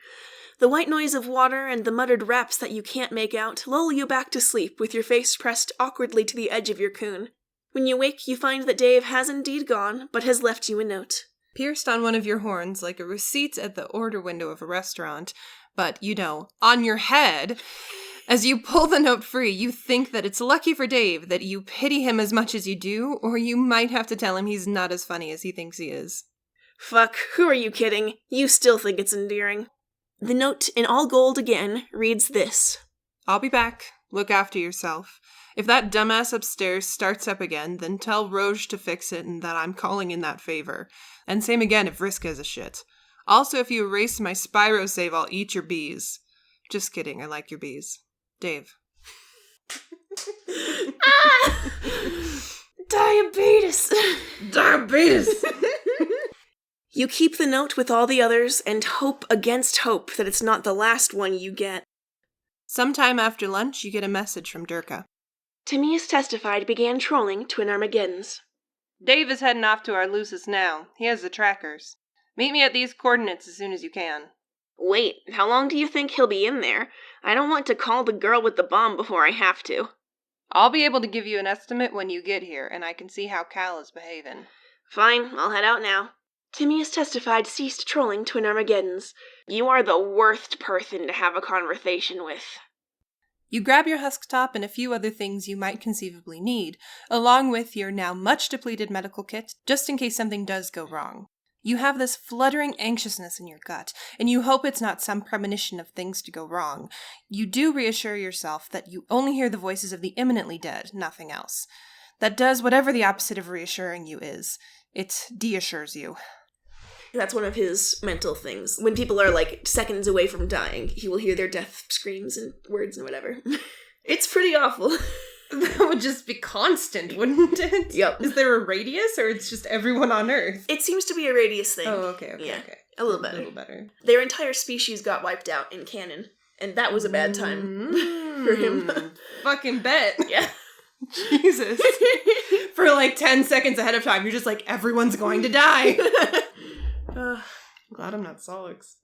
The white noise of water and the muttered raps that you can't make out lull you back to sleep with your face pressed awkwardly to the edge of your coon. When you wake, you find that Dave has indeed gone, but has left you a note. Pierced on one of your horns like a receipt at the order window of a restaurant, but, you know, on your head. As you pull the note free, you think that it's lucky for Dave that you pity him as much as you do, or you might have to tell him he's not as funny as he thinks he is. Fuck, who are you kidding? You still think it's endearing. The note, in all gold again, reads this. I'll be back. Look after yourself. If that dumbass upstairs starts up again, then tell Roge to fix it and that I'm calling in that favor. And same again if Vriska is a shit. Also, if you erase my Spyro save, I'll eat your bees. Just kidding, I like your bees. Dave. Ah! Diabetes! Diabetes! You keep the note with all the others and hope against hope that it's not the last one you get. Sometime after lunch, you get a message from Durka. Timaeus Testified began trolling Twin Armageddons. Dave is heading off to our Lucis now. He has the trackers. Meet me at these coordinates as soon as you can. Wait, how long do you think he'll be in there? I don't want to call the girl with the bomb before I have to. I'll be able to give you an estimate when you get here, and I can see how Cal is behaving. Fine, I'll head out now. Timaeus Testified ceased trolling Twin Armageddons. You are the worst person to have a conversation with. You grab your husk top and a few other things you might conceivably need, along with your now much depleted medical kit, just in case something does go wrong. You have this fluttering anxiousness in your gut, and you hope it's not some premonition of things to go wrong. You do reassure yourself that you only hear the voices of the imminently dead, nothing else. That does whatever the opposite of reassuring you is. It de-assures you. That's one of his mental things. When people are, like, seconds away from dying, he will hear their death screams and words and whatever. It's pretty awful. That would just be constant, wouldn't it? Yep. Is there a radius, or it's just everyone on Earth? It seems to be a radius thing. Oh, okay. Yeah, a little better. A little better. Their entire species got wiped out in canon, and that was a bad time for him. Fucking bet. Yeah. Jesus. For like 10 seconds ahead of time, you're just like, everyone's going to die. I'm glad I'm not Solix.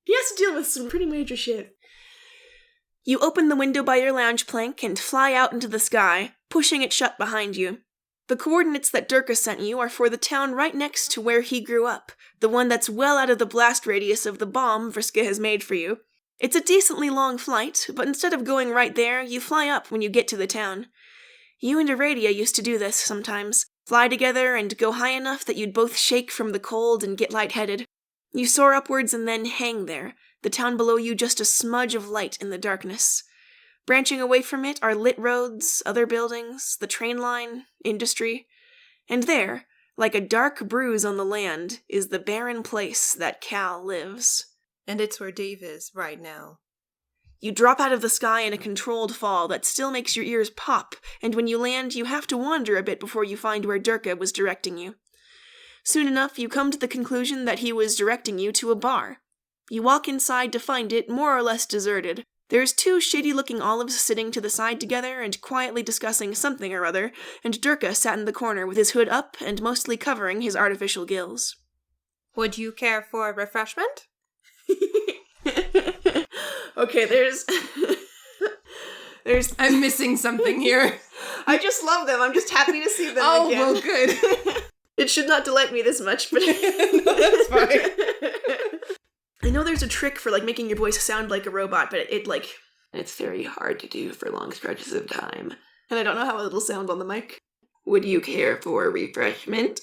He has to deal with some pretty major shit. You open the window by your lounge plank and fly out into the sky, pushing it shut behind you. The coordinates that Durka sent you are for the town right next to where he grew up, the one that's well out of the blast radius of the bomb Vriska has made for you. It's a decently long flight, but instead of going right there, you fly up when you get to the town. You and Iradia used to do this sometimes. Fly together and go high enough that you'd both shake from the cold and get lightheaded. You soar upwards and then hang there, the town below you just a smudge of light in the darkness. Branching away from it are lit roads, other buildings, the train line, industry. And there, like a dark bruise on the land, is the barren place that Cal lives. And it's where Dave is right now. You drop out of the sky in a controlled fall that still makes your ears pop, and when you land, you have to wander a bit before you find where Durka was directing you. Soon enough, you come to the conclusion that he was directing you to a bar. You walk inside to find it more or less deserted. There's two shady-looking olives sitting to the side together and quietly discussing something or other, and Durka sat in the corner with his hood up and mostly covering his artificial gills. Would you care for refreshment? Okay, there's... I'm missing something here. I just love them. I'm just happy to see them again. Oh, well, good. It should not delight me this much, but... No, that's fine. I know there's a trick for, like, making your voice sound like a robot, but it's very hard to do for long stretches of time. And I don't know how it'll sound on the mic. Would you care for refreshment?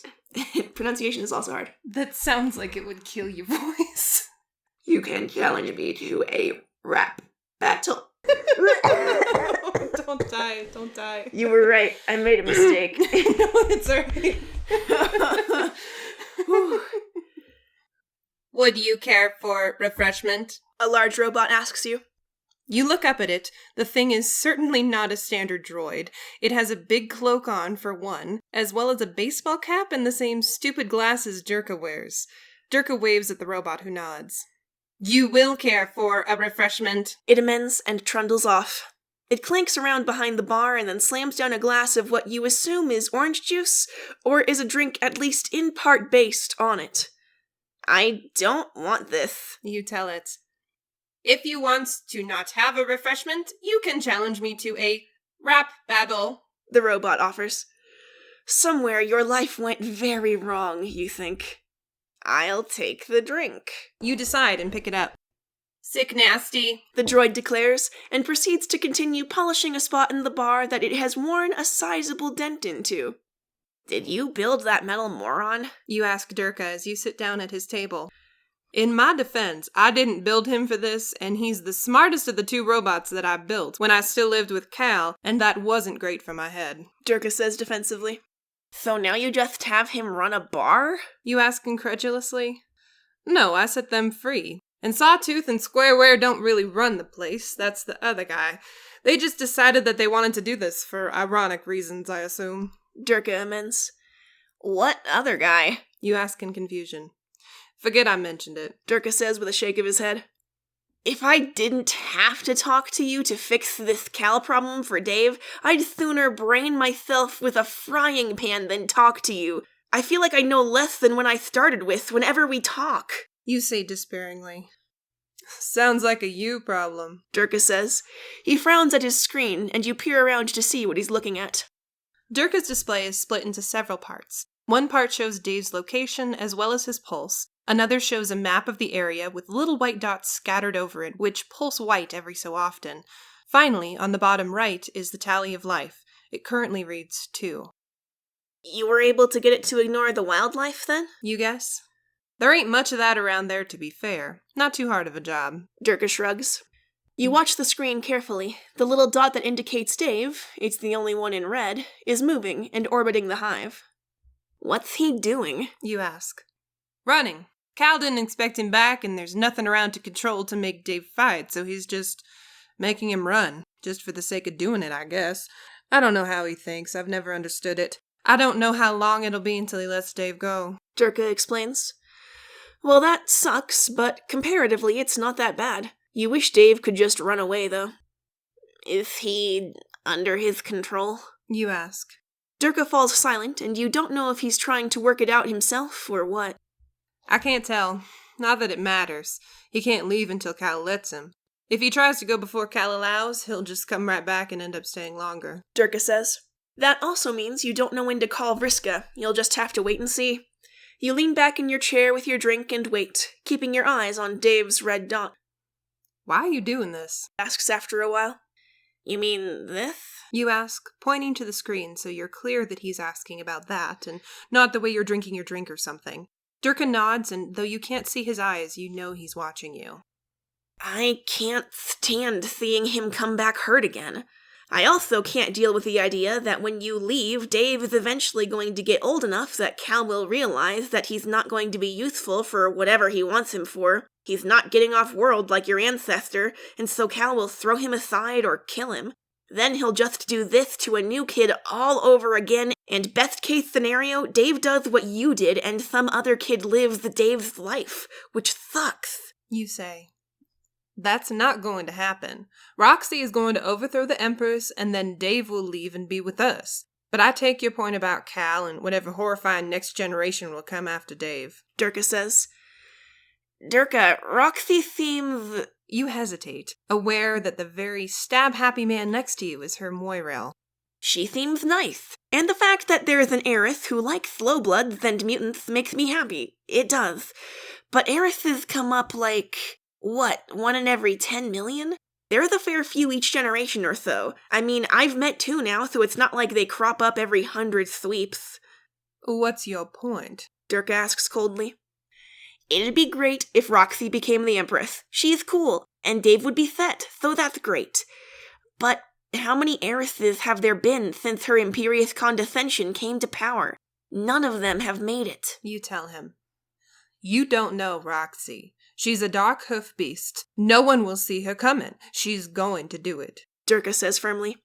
Pronunciation is also hard. That sounds like it would kill your voice. You can challenge me to a rap battle. Don't die, don't die. You were right. I made a mistake. No, it's alright. Would you care for refreshment? A large robot asks you. You look up at it. The thing is certainly not a standard droid. It has a big cloak on, for one, as well as a baseball cap and the same stupid glasses Durka wears. Durka waves at the robot, who nods. You will care for a refreshment. It amends and trundles off. It clanks around behind the bar and then slams down a glass of what you assume is orange juice, or is a drink at least in part based on it. I don't want this. You tell it. If you want to not have a refreshment, you can challenge me to a rap battle, the robot offers. Somewhere your life went very wrong, you think. I'll take the drink. You decide and pick it up. Sick nasty, the droid declares, and proceeds to continue polishing a spot in the bar that it has worn a sizable dent into. Did you build that metal moron? You ask Durka as you sit down at his table. In my defense, I didn't build him for this, and he's the smartest of the two robots that I built when I still lived with Cal, and that wasn't great for my head. Durka says defensively. So now you just have him run a bar? You ask incredulously. No, I set them free. And Sawtooth and Squareware don't really run the place, that's the other guy. They just decided that they wanted to do this for ironic reasons, I assume. Durka amends. What other guy? You ask in confusion. Forget I mentioned it. Durka says with a shake of his head. If I didn't have to talk to you to fix this Cal problem for Dave, I'd sooner brain myself with a frying pan than talk to you. I feel like I know less than when I started with whenever we talk. You say despairingly. Sounds like a you problem, Durka says. He frowns at his screen, and you peer around to see what he's looking at. Durka's display is split into several parts. One part shows Dave's location as well as his pulse. Another shows a map of the area with little white dots scattered over it, which pulse white every so often. Finally, on the bottom right is the tally of life. It currently reads 2. You were able to get it to ignore the wildlife, then? You guess? There ain't much of that around there, to be fair. Not too hard of a job. Durka shrugs. You watch the screen carefully. The little dot that indicates Dave, it's the only one in red, is moving and orbiting the hive. What's he doing? You ask. Running. Cal didn't expect him back, and there's nothing around to control to make Dave fight, so he's just making him run. Just for the sake of doing it, I guess. I don't know how he thinks. I've never understood it. I don't know how long it'll be until he lets Dave go. Durka explains. Well, that sucks, but comparatively, it's not that bad. You wish Dave could just run away, though. Is he under his control? You ask. Durka falls silent, and you don't know if he's trying to work it out himself or what. I can't tell. Not that it matters. He can't leave until Cal lets him. If he tries to go before Cal allows, he'll just come right back and end up staying longer. Durka says. That also means you don't know when to call Vriska. You'll just have to wait and see. You lean back in your chair with your drink and wait, keeping your eyes on Dave's red dot. Why are you doing this? Asks after a while. You mean this? You ask, pointing to the screen so you're clear that he's asking about that, and not the way you're drinking your drink or something. Durka nods, and though you can't see his eyes, you know he's watching you. I can't stand seeing him come back hurt again. I also can't deal with the idea that when you leave, Dave is eventually going to get old enough that Cal will realize that he's not going to be useful for whatever he wants him for. He's not getting off-world like your ancestor, and so Cal will throw him aside or kill him. Then he'll just do this to a new kid all over again, and best case scenario, Dave does what you did and some other kid lives Dave's life, which sucks. You say. That's not going to happen. Roxy is going to overthrow the Empress, and then Dave will leave and be with us. But I take your point about Cal and whatever horrifying next generation will come after Dave. Durka says. Durka, Roxy seems... You hesitate, aware that the very stab-happy man next to you is her Moirel. She seems nice. And the fact that there is an heiress who likes slow bloods and mutants makes me happy. It does. But heiresses come up like... What, 1 in every 10 million? There's a fair few each generation or so. I mean, I've met 2 now, so it's not like they crop up every 100 sweeps. What's your point? Dirk asks coldly. It'd be great if Roxy became the Empress. She's cool, and Dave would be set, so that's great. But how many heiresses have there been since her imperious condescension came to power? None of them have made it. You tell him. You don't know Roxy. She's a dark hoof beast. No one will see her coming. She's going to do it. Durka says firmly.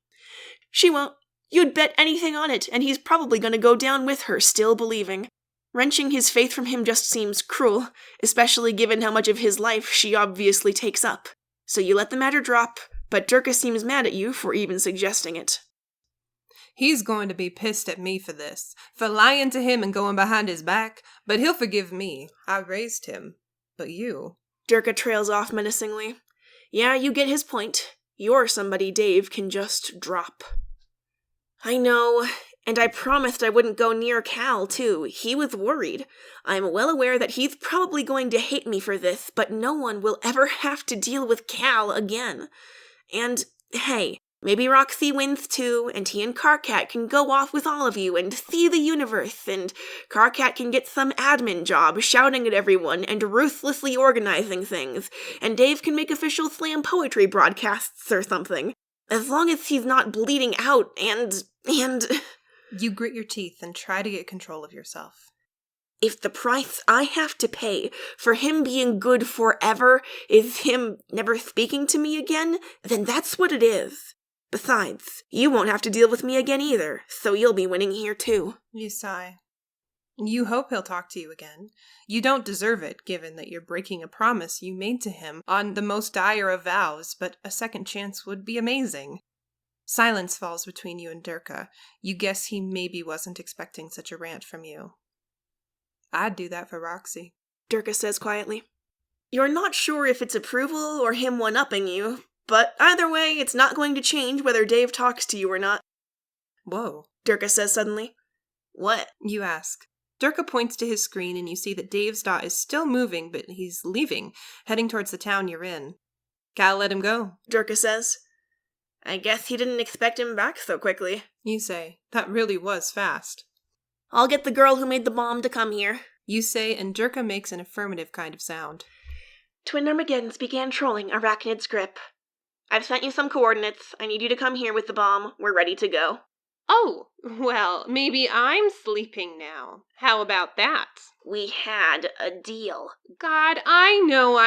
She won't. You'd bet anything on it, and he's probably going to go down with her, still believing. Wrenching his faith from him just seems cruel, especially given how much of his life she obviously takes up. So you let the matter drop, but Durka seems mad at you for even suggesting it. He's going to be pissed at me for this, for lying to him and going behind his back, but he'll forgive me. I raised him. But you... Durka trails off menacingly. Yeah, you get his point. You're somebody Dave can just drop. I know, and I promised I wouldn't go near Cal, too. He was worried. I'm well aware that he's probably going to hate me for this, but no one will ever have to deal with Cal again. And, hey, Maybe Roxy wins too, and he and Carcat can go off with all of you and see the universe, and Carcat can get some admin job shouting at everyone and ruthlessly organizing things, and Dave can make official slam poetry broadcasts or something. As long as he's not bleeding out and... You grit your teeth and try to get control of yourself. If the price I have to pay for him being good forever is him never speaking to me again, then that's what it is. Besides, you won't have to deal with me again either, so you'll be winning here too. You sigh. You hope he'll talk to you again. You don't deserve it, given that you're breaking a promise you made to him on the most dire of vows, but a second chance would be amazing. Silence falls between you and Durka. You guess he maybe wasn't expecting such a rant from you. I'd do that for Roxy, Durka says quietly. You're not sure if it's approval or him one-upping you, but either way, it's not going to change whether Dave talks to you or not. Whoa, Durka says suddenly. What? You ask. Durka points to his screen and you see that Dave's dot is still moving, but he's leaving, heading towards the town you're in. Gotta let him go, Durka says. I guess he didn't expect him back so quickly. You say. That really was fast. I'll get the girl who made the bomb to come here. You say, and Durka makes an affirmative kind of sound. Twin Armageddons began trolling Arachnid's grip. I've sent you some coordinates. I need you to come here with the bomb. We're ready to go. Oh, well, maybe I'm sleeping now. How about that? We had a deal. God, I know.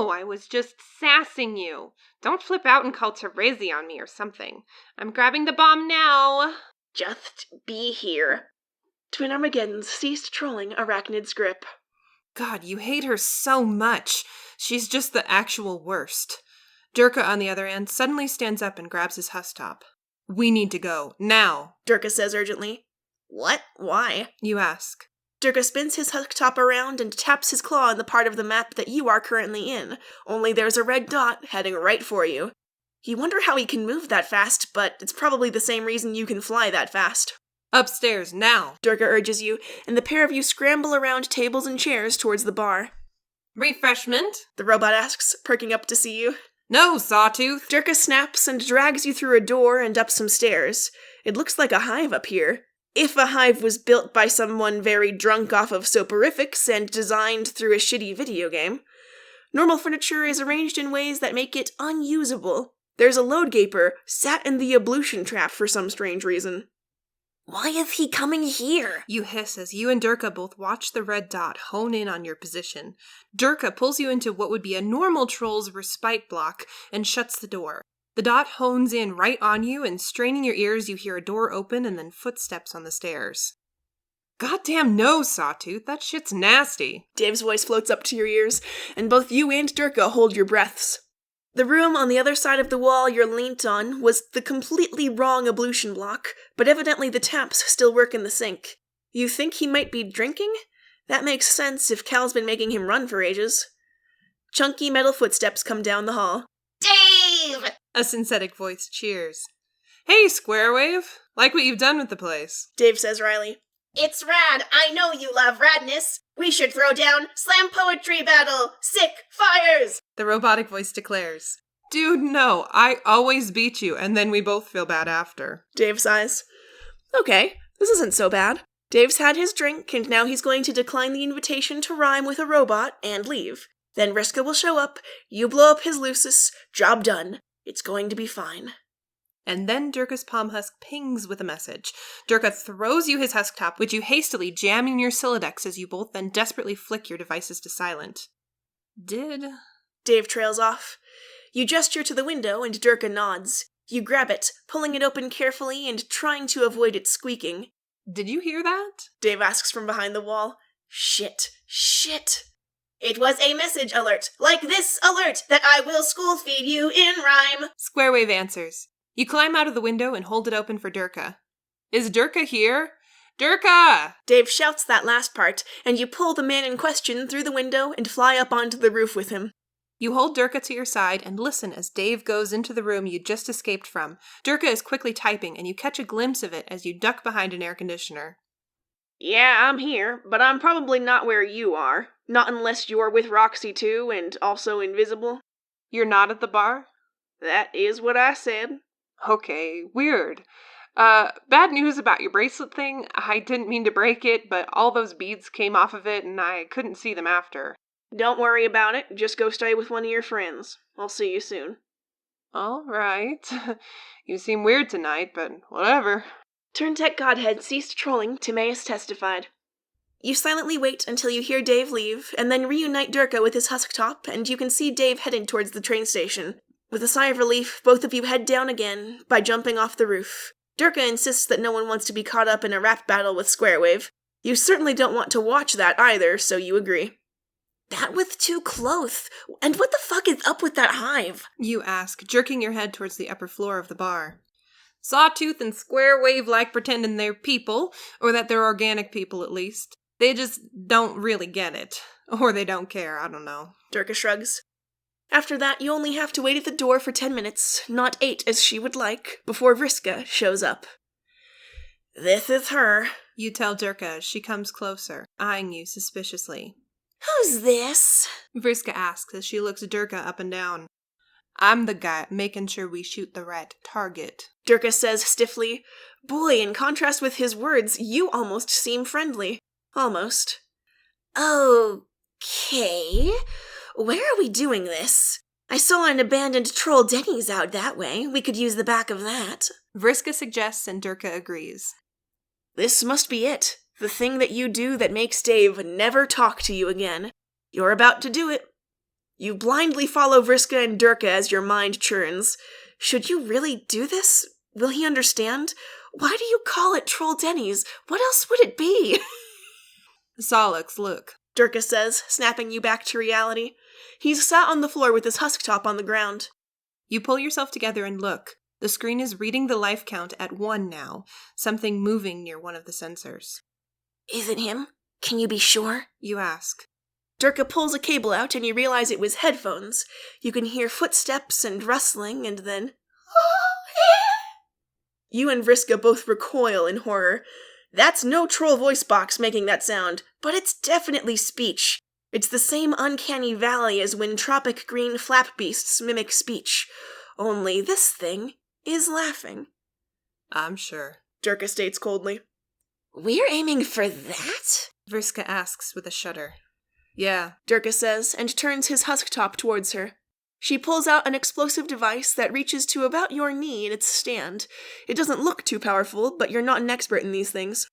I was just sassing you. Don't flip out and call Terezi on me or something. I'm grabbing the bomb now. Just be here. Twin Armageddons ceased trolling Arachnid's grip. God, you hate her so much. She's just the actual worst. Durka, on the other hand, suddenly stands up and grabs his husk top. We need to go, now, Durka says urgently. What? Why? You ask. Durka spins his husk top around and taps his claw in the part of the map that you are currently in, only there's a red dot heading right for you. You wonder how he can move that fast, but it's probably the same reason you can fly that fast. Upstairs, now, Durka urges you, and the pair of you scramble around tables and chairs towards the bar. Refreshment? The robot asks, perking up to see you. No, Sawtooth. Durka snaps and drags you through a door and up some stairs. It looks like a hive up here. If a hive was built by someone very drunk off of soporifics and designed through a shitty video game. Normal furniture is arranged in ways that make it unusable. There's a load gaper sat in the ablution trap for some strange reason. Why is he coming here? You hiss as you and Durka both watch the red dot hone in on your position. Durka pulls you into what would be a normal troll's respite block and shuts the door. The dot hones in right on you, and straining your ears, you hear a door open and then footsteps on the stairs. Goddamn no, Sawtooth, that shit's nasty. Dave's voice floats up to your ears, and both you and Durka hold your breaths. The room on the other side of the wall you're leant on was the completely wrong ablution block, but evidently the taps still work in the sink. You think he might be drinking? That makes sense if Cal's been making him run for ages. Chunky metal footsteps come down the hall. Dave! A synthetic voice cheers. Hey, Squarewave! Like what you've done with the place. Dave says wryly. It's rad. I know you love radness. We should throw down slam poetry battle. Sick fires. The robotic voice declares. Dude, no. I always beat you, and then we both feel bad after. Dave sighs. Okay, this isn't so bad. Dave's had his drink, and now he's going to decline the invitation to rhyme with a robot and leave. Then Vriska will show up, you blow up his Lucis, job done. It's going to be fine. And then Durka's palm husk pings with a message. Durka throws you his husk top, which you hastily jam in your Silodex as you both then desperately flick your devices to silent. Dave trails off. You gesture to the window and Durka nods. You grab it, pulling it open carefully and trying to avoid it squeaking. Did you hear that? Dave asks from behind the wall. Shit. It was a message alert, like this alert that I will school feed you in rhyme. Squarewave answers. You climb out of the window and hold it open for Durka. Is Durka here? Durka! Dave shouts that last part, and you pull the man in question through the window and fly up onto the roof with him. You hold Durka to your side and listen as Dave goes into the room you just escaped from. Durka is quickly typing, and you catch a glimpse of it as you duck behind an air conditioner. Yeah, I'm here, but I'm probably not where you are. Not unless you're with Roxy too, and also invisible. You're not at the bar? That is what I said. Okay, weird. Bad news about your bracelet thing. I didn't mean to break it, but all those beads came off of it and I couldn't see them after. Don't worry about it. Just go stay with one of your friends. I'll see you soon. All right. You seem weird tonight, but whatever. Turntech Godhead ceased trolling, Timaeus testified. You silently wait until you hear Dave leave, and then reunite Durka with his husk top, and you can see Dave heading towards the train station. With a sigh of relief, both of you head down again, by jumping off the roof. Durka insists that no one wants to be caught up in a rap battle with Squarewave. You certainly don't want to watch that either, so you agree. That with two clothes. And what the fuck is up with that hive? You ask, jerking your head towards the upper floor of the bar. Sawtooth and Squarewave like pretending they're people, or that they're organic people at least. They just don't really get it. Or they don't care, I don't know. Durka shrugs. After that, you only have to wait at the door for 10 minutes, not 8 as she would like, before Vriska shows up. This is her. You tell Durka as she comes closer, eyeing you suspiciously. Who's this? Vriska asks as she looks Durka up and down. I'm the guy making sure we shoot the right target. Durka says stiffly. Boy, in contrast with his words, you almost seem friendly. Almost. Okay. Where are we doing this? I saw an abandoned troll Denny's out that way. We could use the back of that. Vriska suggests and Durka agrees. This must be it. The thing that you do that makes Dave never talk to you again. You're about to do it. You blindly follow Vriska and Durka as your mind churns. Should you really do this? Will he understand? Why do you call it Troll Denny's? What else would it be? Solix, look. Durka says, snapping you back to reality. He's sat on the floor with his husk top on the ground. You pull yourself together and look. The screen is reading the life count at 1 now, something moving near one of the sensors. Is it him? Can you be sure? You ask. Durka pulls a cable out and you realize it was headphones. You can hear footsteps and rustling and then... You and Vriska both recoil in horror. That's no troll voice box making that sound, but it's definitely speech. It's the same uncanny valley as when tropic green flap beasts mimic speech. Only this thing is laughing. I'm sure. Durka states coldly. We're aiming for that? Vriska asks with a shudder. Yeah, Durka says, and turns his husk top towards her. She pulls out an explosive device that reaches to about your knee in its stand. It doesn't look too powerful, but you're not an expert in these things.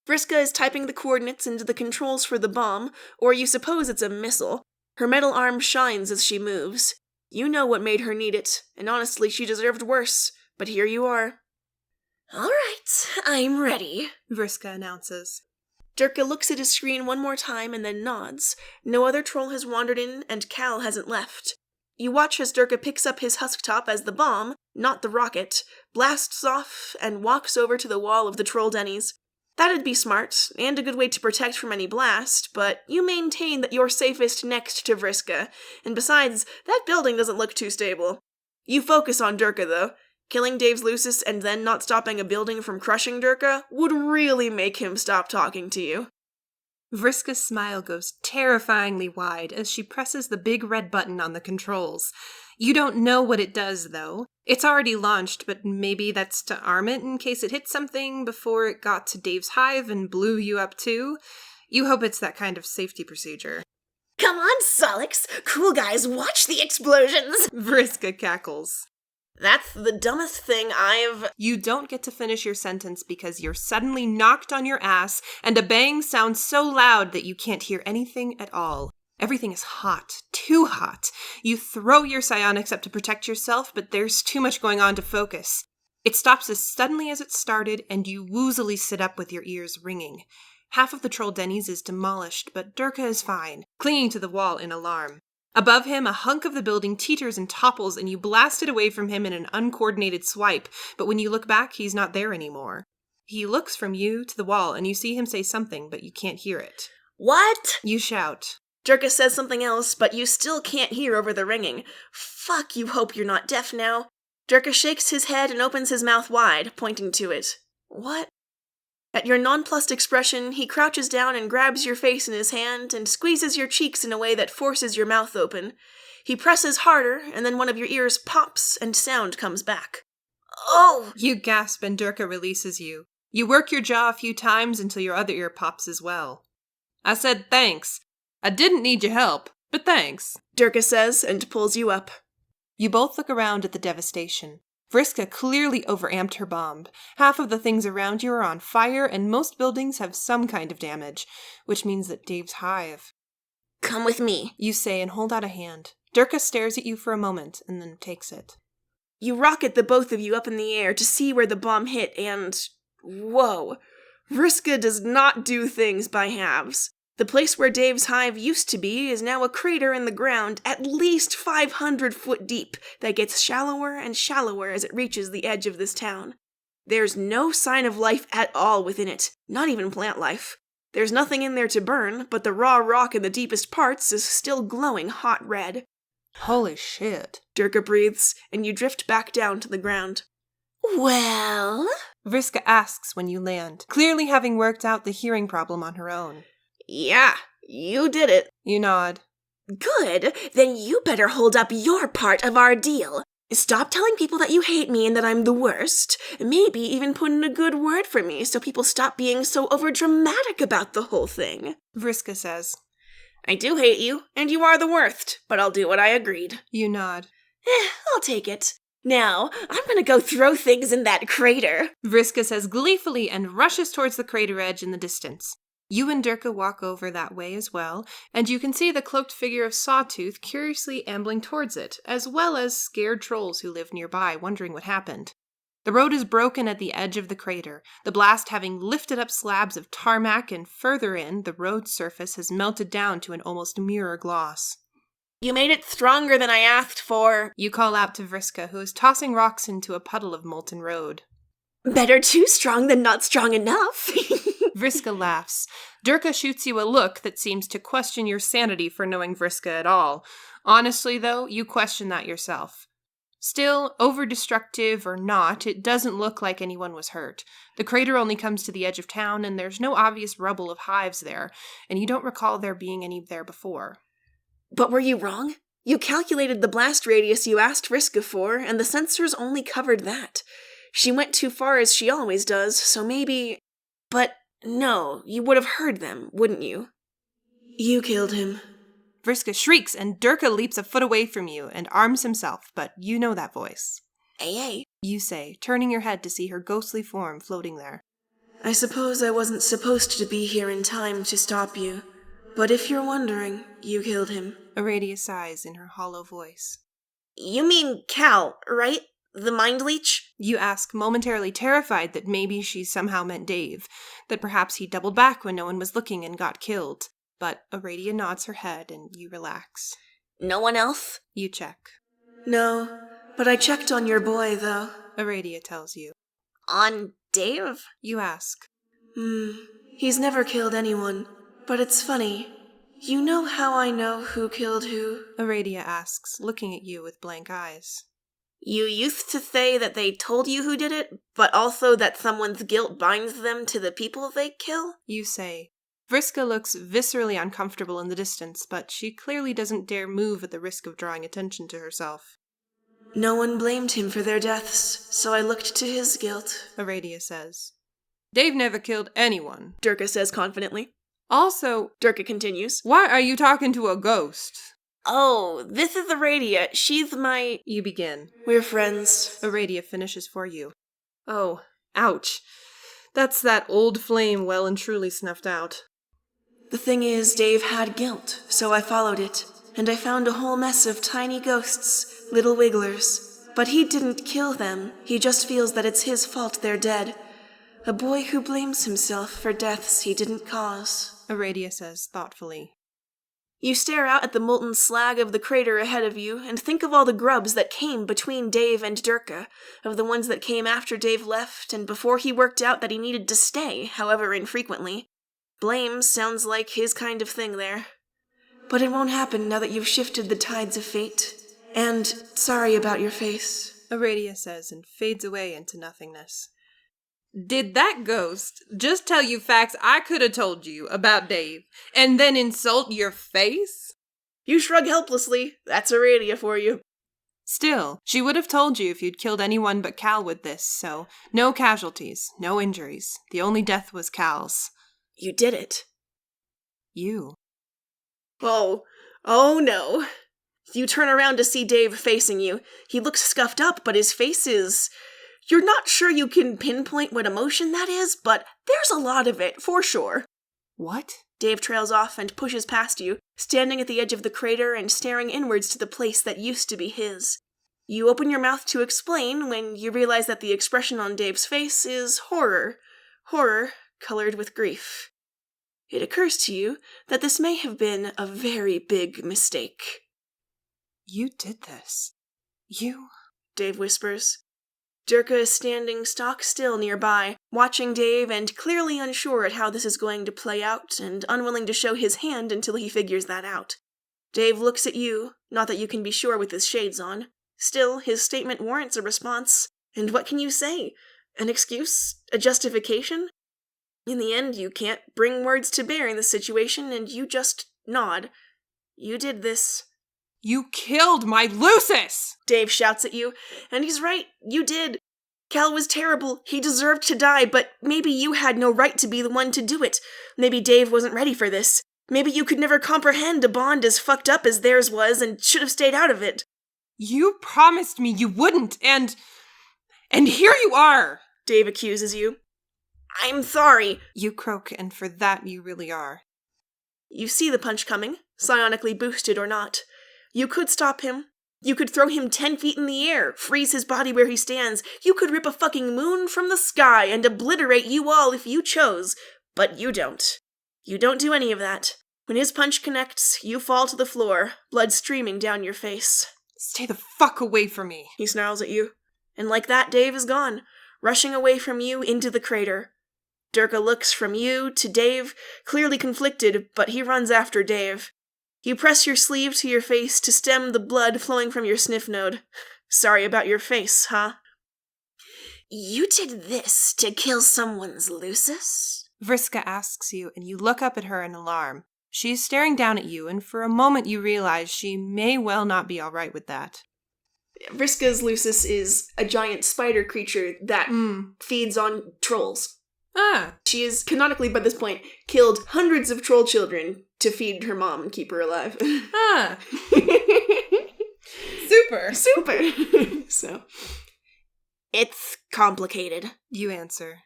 Vriska is typing the coordinates into the controls for the bomb, or you suppose it's a missile. Her metal arm shines as she moves. You know what made her need it, and honestly, she deserved worse. But here you are. All right, I'm ready, Vriska announces. Durka looks at his screen one more time and then nods. No other troll has wandered in, and Cal hasn't left. You watch as Durka picks up his husk top as the bomb, not the rocket, blasts off and walks over to the wall of the troll Denny's. That'd be smart, and a good way to protect from any blast, but you maintain that you're safest next to Vriska, and besides, that building doesn't look too stable. You focus on Durka, though. Killing Dave's Lucis and then not stopping a building from crushing Durka would really make him stop talking to you. Vriska's smile goes terrifyingly wide as she presses the big red button on the controls. You don't know what it does, though. It's already launched, but maybe that's to arm it in case it hit something before it got to Dave's hive and blew you up too. You hope it's that kind of safety procedure. Come on, Solix. Cool guys, watch the explosions. Vriska cackles. That's the dumbest thing I've... You don't get to finish your sentence because you're suddenly knocked on your ass and a bang sounds so loud that you can't hear anything at all. Everything is hot. Too hot. You throw your psionics up to protect yourself, but there's too much going on to focus. It stops as suddenly as it started, and you woozily sit up with your ears ringing. Half of the troll Denny's is demolished, but Durka is fine, clinging to the wall in alarm. Above him, a hunk of the building teeters and topples, and you blast it away from him in an uncoordinated swipe, but when you look back, he's not there anymore. He looks from you to the wall, and you see him say something, but you can't hear it. What? You shout. Durka says something else, but you still can't hear over the ringing. Fuck, you hope you're not deaf now. Durka shakes his head and opens his mouth wide, pointing to it. What? At your nonplussed expression, he crouches down and grabs your face in his hand and squeezes your cheeks in a way that forces your mouth open. He presses harder, and then one of your ears pops and sound comes back. Oh! You gasp and Durka releases you. You work your jaw a few times until your other ear pops as well. I said thanks. I didn't need your help, but thanks, Durka says and pulls you up. You both look around at the devastation. Vriska clearly overamped her bomb. Half of the things around you are on fire, and most buildings have some kind of damage, which means that Dave's hive. Come with me, You say and hold out a hand. Durka stares at you for a moment and then takes it. You rocket the both of you up in the air to see where the bomb hit, and whoa. Vriska does not do things by halves. The place where Dave's hive used to be is now a crater in the ground at least 500 foot deep that gets shallower and shallower as it reaches the edge of this town. There's no sign of life at all within it, not even plant life. There's nothing in there to burn, but the raw rock in the deepest parts is still glowing hot red. Holy shit. Durka breathes, and you drift back down to the ground. Well? Vriska asks when you land, clearly having worked out the hearing problem on her own. Yeah, you did it. You nod. Good, then you better hold up your part of our deal. Stop telling people that you hate me and that I'm the worst. Maybe even put in a good word for me so people stop being so overdramatic about the whole thing. Vriska says. I do hate you, and you are the worst, but I'll do what I agreed. You nod. I'll take it. Now, I'm gonna go throw things in that crater. Vriska says gleefully and rushes towards the crater edge in the distance. You and Durka walk over that way as well, and you can see the cloaked figure of Sawtooth curiously ambling towards it, as well as scared trolls who live nearby, wondering what happened. The road is broken at the edge of the crater, the blast having lifted up slabs of tarmac, and further in, the road's surface has melted down to an almost mirror gloss. You made it stronger than I asked for. You call out to Vriska, who is tossing rocks into a puddle of molten road. Better too strong than not strong enough. Vriska laughs. Durka shoots you a look that seems to question your sanity for knowing Vriska at all. Honestly, though, you question that yourself. Still, over-destructive or not, it doesn't look like anyone was hurt. The crater only comes to the edge of town, and there's no obvious rubble of hives there, and you don't recall there being any there before. But were you wrong? You calculated the blast radius you asked Vriska for, and the sensors only covered that. She went too far as she always does, so maybe... But no, you would have heard them, wouldn't you? You killed him. Vriska shrieks, and Durka leaps a foot away from you and arms himself, but you know that voice. Hey. You say, turning your head to see her ghostly form floating there. I suppose I wasn't supposed to be here in time to stop you, but if you're wondering, you killed him. Aradia sighs in her hollow voice. You mean Cal, right? The mind leech? You ask, momentarily terrified that maybe she somehow meant Dave, that perhaps he doubled back when no one was looking and got killed. But Aradia nods her head and you relax. No one else? You check. No, but I checked on your boy, though. Aradia tells you. On Dave? You ask. He's never killed anyone, but it's funny. You know how I know who killed who? Aradia asks, looking at you with blank eyes. You used to say that they told you who did it, but also that someone's guilt binds them to the people they kill? You say. Vriska looks viscerally uncomfortable in the distance, but she clearly doesn't dare move at the risk of drawing attention to herself. No one blamed him for their deaths, so I looked to his guilt, Aradia says. Dave never killed anyone, Durka says confidently. Also, Durka continues, why are you talking to a ghost? Oh, this is Aradia. She's my... You begin. We're friends. Aradia finishes for you. Oh, ouch. That's that old flame well and truly snuffed out. The thing is, Dave had guilt, so I followed it, and I found a whole mess of tiny ghosts, little wigglers. But he didn't kill them, he just feels that it's his fault they're dead. A boy who blames himself for deaths he didn't cause. Aradia says thoughtfully. You stare out at the molten slag of the crater ahead of you, and think of all the grubs that came between Dave and Durka, of the ones that came after Dave left, and before he worked out that he needed to stay, however infrequently. Blame sounds like his kind of thing there. But it won't happen now that you've shifted the tides of fate. And sorry about your face, Aradia says and fades away into nothingness. Did that ghost just tell you facts I could have told you about Dave, and then insult your face? You shrug helplessly. That's Aradia for you. Still, she would have told you if you'd killed anyone but Cal with this, so no casualties, no injuries. The only death was Cal's. You did it. You. Oh no. You turn around to see Dave facing you. He looks scuffed up, but his face is... You're not sure you can pinpoint what emotion that is, but there's a lot of it, for sure. What? Dave trails off and pushes past you, standing at the edge of the crater and staring inwards to the place that used to be his. You open your mouth to explain when you realize that the expression on Dave's face is horror. Horror colored with grief. It occurs to you that this may have been a very big mistake. You did this. You... Dave whispers. Durka is standing stock still nearby, watching Dave and clearly unsure at how this is going to play out and unwilling to show his hand until he figures that out. Dave looks at you, not that you can be sure with his shades on. Still, his statement warrants a response. And what can you say? An excuse? A justification? In the end, you can't bring words to bear in the situation, and you just nod. You did this. You killed my Lucis! Dave shouts at you, and he's right, you did. Cal was terrible, he deserved to die, but maybe you had no right to be the one to do it. Maybe Dave wasn't ready for this. Maybe you could never comprehend a bond as fucked up as theirs was and should have stayed out of it. You promised me you wouldn't, and here you are! Dave accuses you. I'm sorry. You croak, and for that you really are. You see the punch coming, psionically boosted or not. You could stop him. You could throw him 10 feet in the air, freeze his body where he stands. You could rip a fucking moon from the sky and obliterate you all if you chose. But you don't. You don't do any of that. When his punch connects, you fall to the floor, blood streaming down your face. Stay the fuck away from me, he snarls at you. And like that, Dave is gone, rushing away from you into the crater. Durka looks from you to Dave, clearly conflicted, but he runs after Dave. You press your sleeve to your face to stem the blood flowing from your sniff node. Sorry about your face, huh? You did this to kill someone's Lucis? Vriska asks you, and you look up at her in alarm. She is staring down at you, and for a moment you realize she may well not be all right with that. Vriska's Lucis is a giant spider creature that feeds on trolls. Ah. She has, canonically by this point, killed hundreds of troll children to feed her mom and keep her alive. Ah. Super. So, It's complicated, you answer.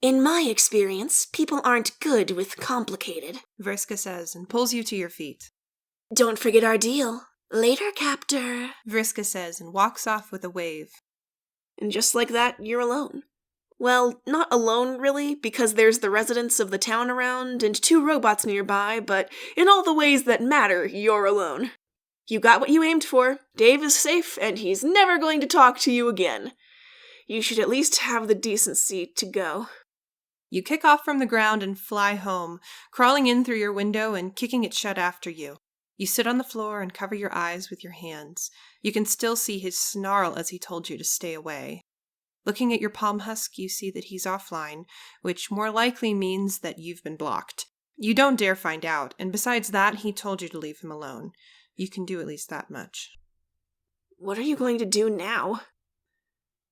In my experience, people aren't good with complicated, Vriska says and pulls you to your feet. Don't forget our deal. Later, Captor, Vriska says and walks off with a wave. And just like that, you're alone. Well, not alone, really, because there's the residents of the town around and 2 robots nearby, but in all the ways that matter, you're alone. You got what you aimed for. Dave is safe, and he's never going to talk to you again. You should at least have the decency to go. You kick off from the ground and fly home, crawling in through your window and kicking it shut after you. You sit on the floor and cover your eyes with your hands. You can still see his snarl as he told you to stay away. Looking at your palm husk, you see that he's offline, which more likely means that you've been blocked. You don't dare find out, and besides that, he told you to leave him alone. You can do at least that much. What are you going to do now?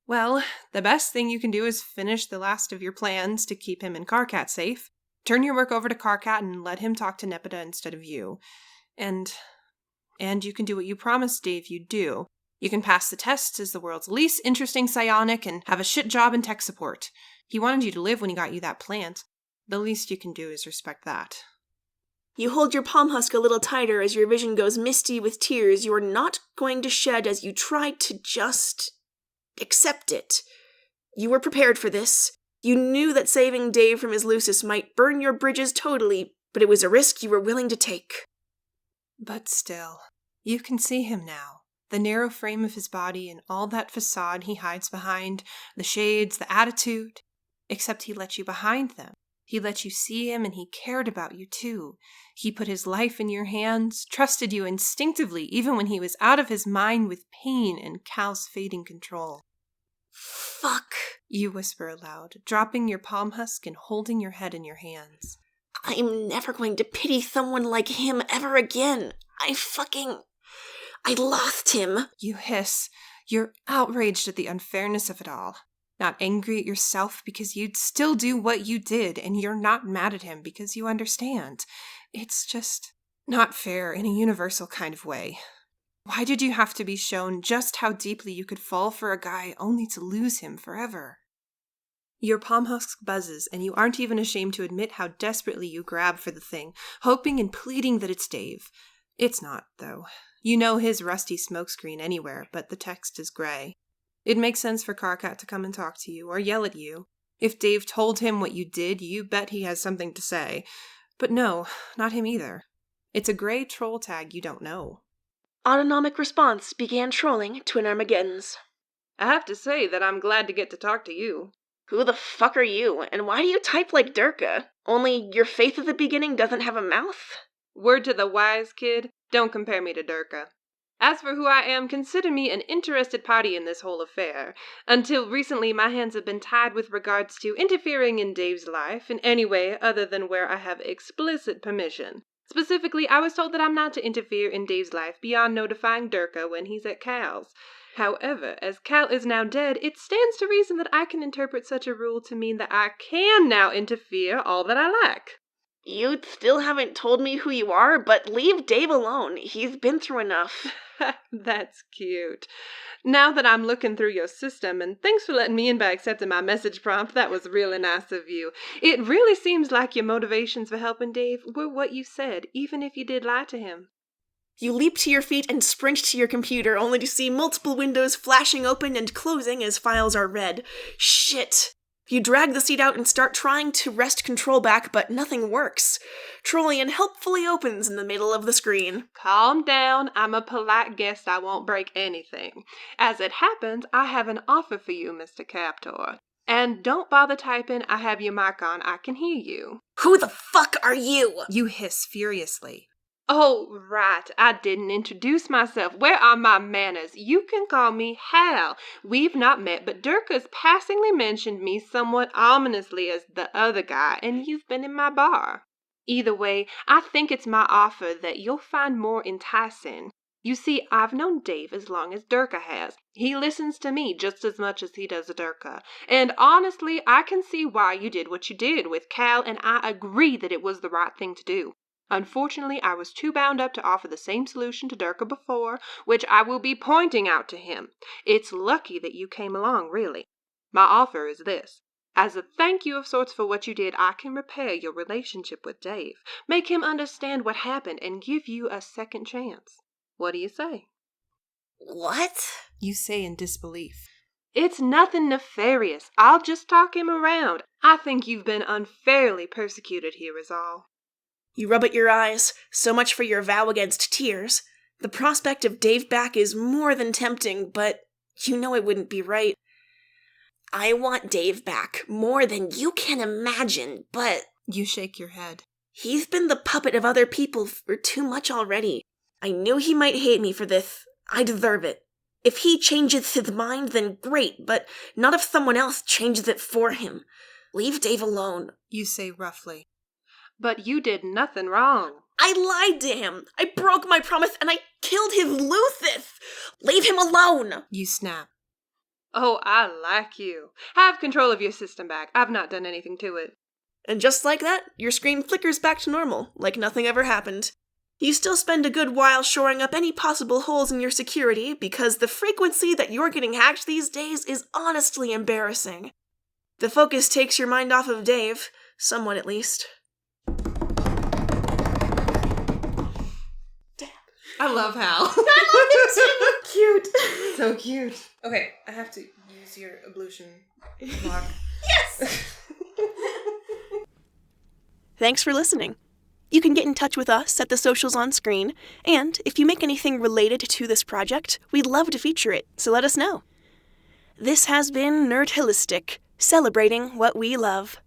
Well, the best thing you can do is finish the last of your plans to keep him and Karkat safe. Turn your work over to Karkat and let him talk to Nepeta instead of you. And you can do what you promised Dave you'd do. You can pass the tests as the world's least interesting psionic and have a shit job in tech support. He wanted you to live when he got you that plant. The least you can do is respect that. You hold your palm husk a little tighter as your vision goes misty with tears you are not going to shed as you try to just accept it. You were prepared for this. You knew that saving Dave from his Lucis might burn your bridges totally, but it was a risk you were willing to take. But still, you can see him now. The narrow frame of his body and all that facade he hides behind, the shades, the attitude. Except he let you behind them. He let you see him and he cared about you too. He put his life in your hands, trusted you instinctively even when he was out of his mind with pain and Cal's fading control. Fuck, you whisper aloud, dropping your palm husk and holding your head in your hands. I'm never going to pity someone like him ever again. I lost him. You hiss. You're outraged at the unfairness of it all. Not angry at yourself because you'd still do what you did, and you're not mad at him because you understand. It's just not fair in a universal kind of way. Why did you have to be shown just how deeply you could fall for a guy only to lose him forever? Your palm husk buzzes, and you aren't even ashamed to admit how desperately you grab for the thing, hoping and pleading that it's Dave. It's not, though. You know his rusty smokescreen anywhere, but the text is gray. It makes sense for Carcat to come and talk to you, or yell at you. If Dave told him what you did, you bet he has something to say. But no, not him either. It's a gray troll tag you don't know. Autonomic response began trolling Twin Armageddons. I have to say that I'm glad to get to talk to you. Who the fuck are you, and why do you type like Durka? Only your faith at the beginning doesn't have a mouth? Word to the wise, kid, don't compare me to Durka. As for who I am, consider me an interested party in this whole affair. Until recently, my hands have been tied with regards to interfering in Dave's life in any way other than where I have explicit permission. Specifically, I was told that I'm not to interfere in Dave's life beyond notifying Durka when he's at Cal's. However, as Cal is now dead, it stands to reason that I can interpret such a rule to mean that I can now interfere all that I like. You still haven't told me who you are, but leave Dave alone. He's been through enough. That's cute. Now that I'm looking through your system, and thanks for letting me in by accepting my message prompt, that was really nice of you. It really seems like your motivations for helping Dave were what you said, even if you did lie to him. You leap to your feet and sprint to your computer, only to see multiple windows flashing open and closing as files are read. Shit. You drag the seat out and start trying to wrest control back, but nothing works. Trollian helpfully opens in the middle of the screen. Calm down. I'm a polite guest. I won't break anything. As it happens, I have an offer for you, Mr. Captor. And don't bother typing. I have your mic on. I can hear you. Who the fuck are you? You hiss furiously. Oh, right. I didn't introduce myself. Where are my manners? You can call me Hal. We've not met, but Durka's passingly mentioned me somewhat ominously as the other guy, and you've been in my bar. Either way, I think it's my offer that you'll find more enticing. You see, I've known Dave as long as Durka has. He listens to me just as much as he does Durka. And honestly, I can see why you did what you did with Cal, and I agree that it was the right thing to do. Unfortunately, I was too bound up to offer the same solution to Durka before, which I will be pointing out to him. It's lucky that you came along, really. My offer is this. As a thank you of sorts for what you did, I can repair your relationship with Dave, make him understand what happened, and give you a second chance. What do you say? What? You say in disbelief. It's nothing nefarious. I'll just talk him around. I think you've been unfairly persecuted here is all. You rub at your eyes. So much for your vow against tears. The prospect of Dave back is more than tempting, but you know it wouldn't be right. I want Dave back more than you can imagine, but... You shake your head. He's been the puppet of other people for too much already. I knew he might hate me for this. I deserve it. If he changes his mind, then great, but not if someone else changes it for him. Leave Dave alone. You say roughly. But you did nothing wrong. I lied to him. I broke my promise and I killed his Luthith. Leave him alone. You snap. Oh, I like you. Have control of your system back. I've not done anything to it. And just like that, your screen flickers back to normal, like nothing ever happened. You still spend a good while shoring up any possible holes in your security because the frequency that you're getting hacked these days is honestly embarrassing. The focus takes your mind off of Dave, somewhat at least. I love Hal. I love him too. Cute. So cute. Okay, I have to use your ablution block. Yes! Thanks for listening. You can get in touch with us at the socials on screen, and if you make anything related to this project, we'd love to feature it, so let us know. This has been Nerdhilistic, celebrating what we love.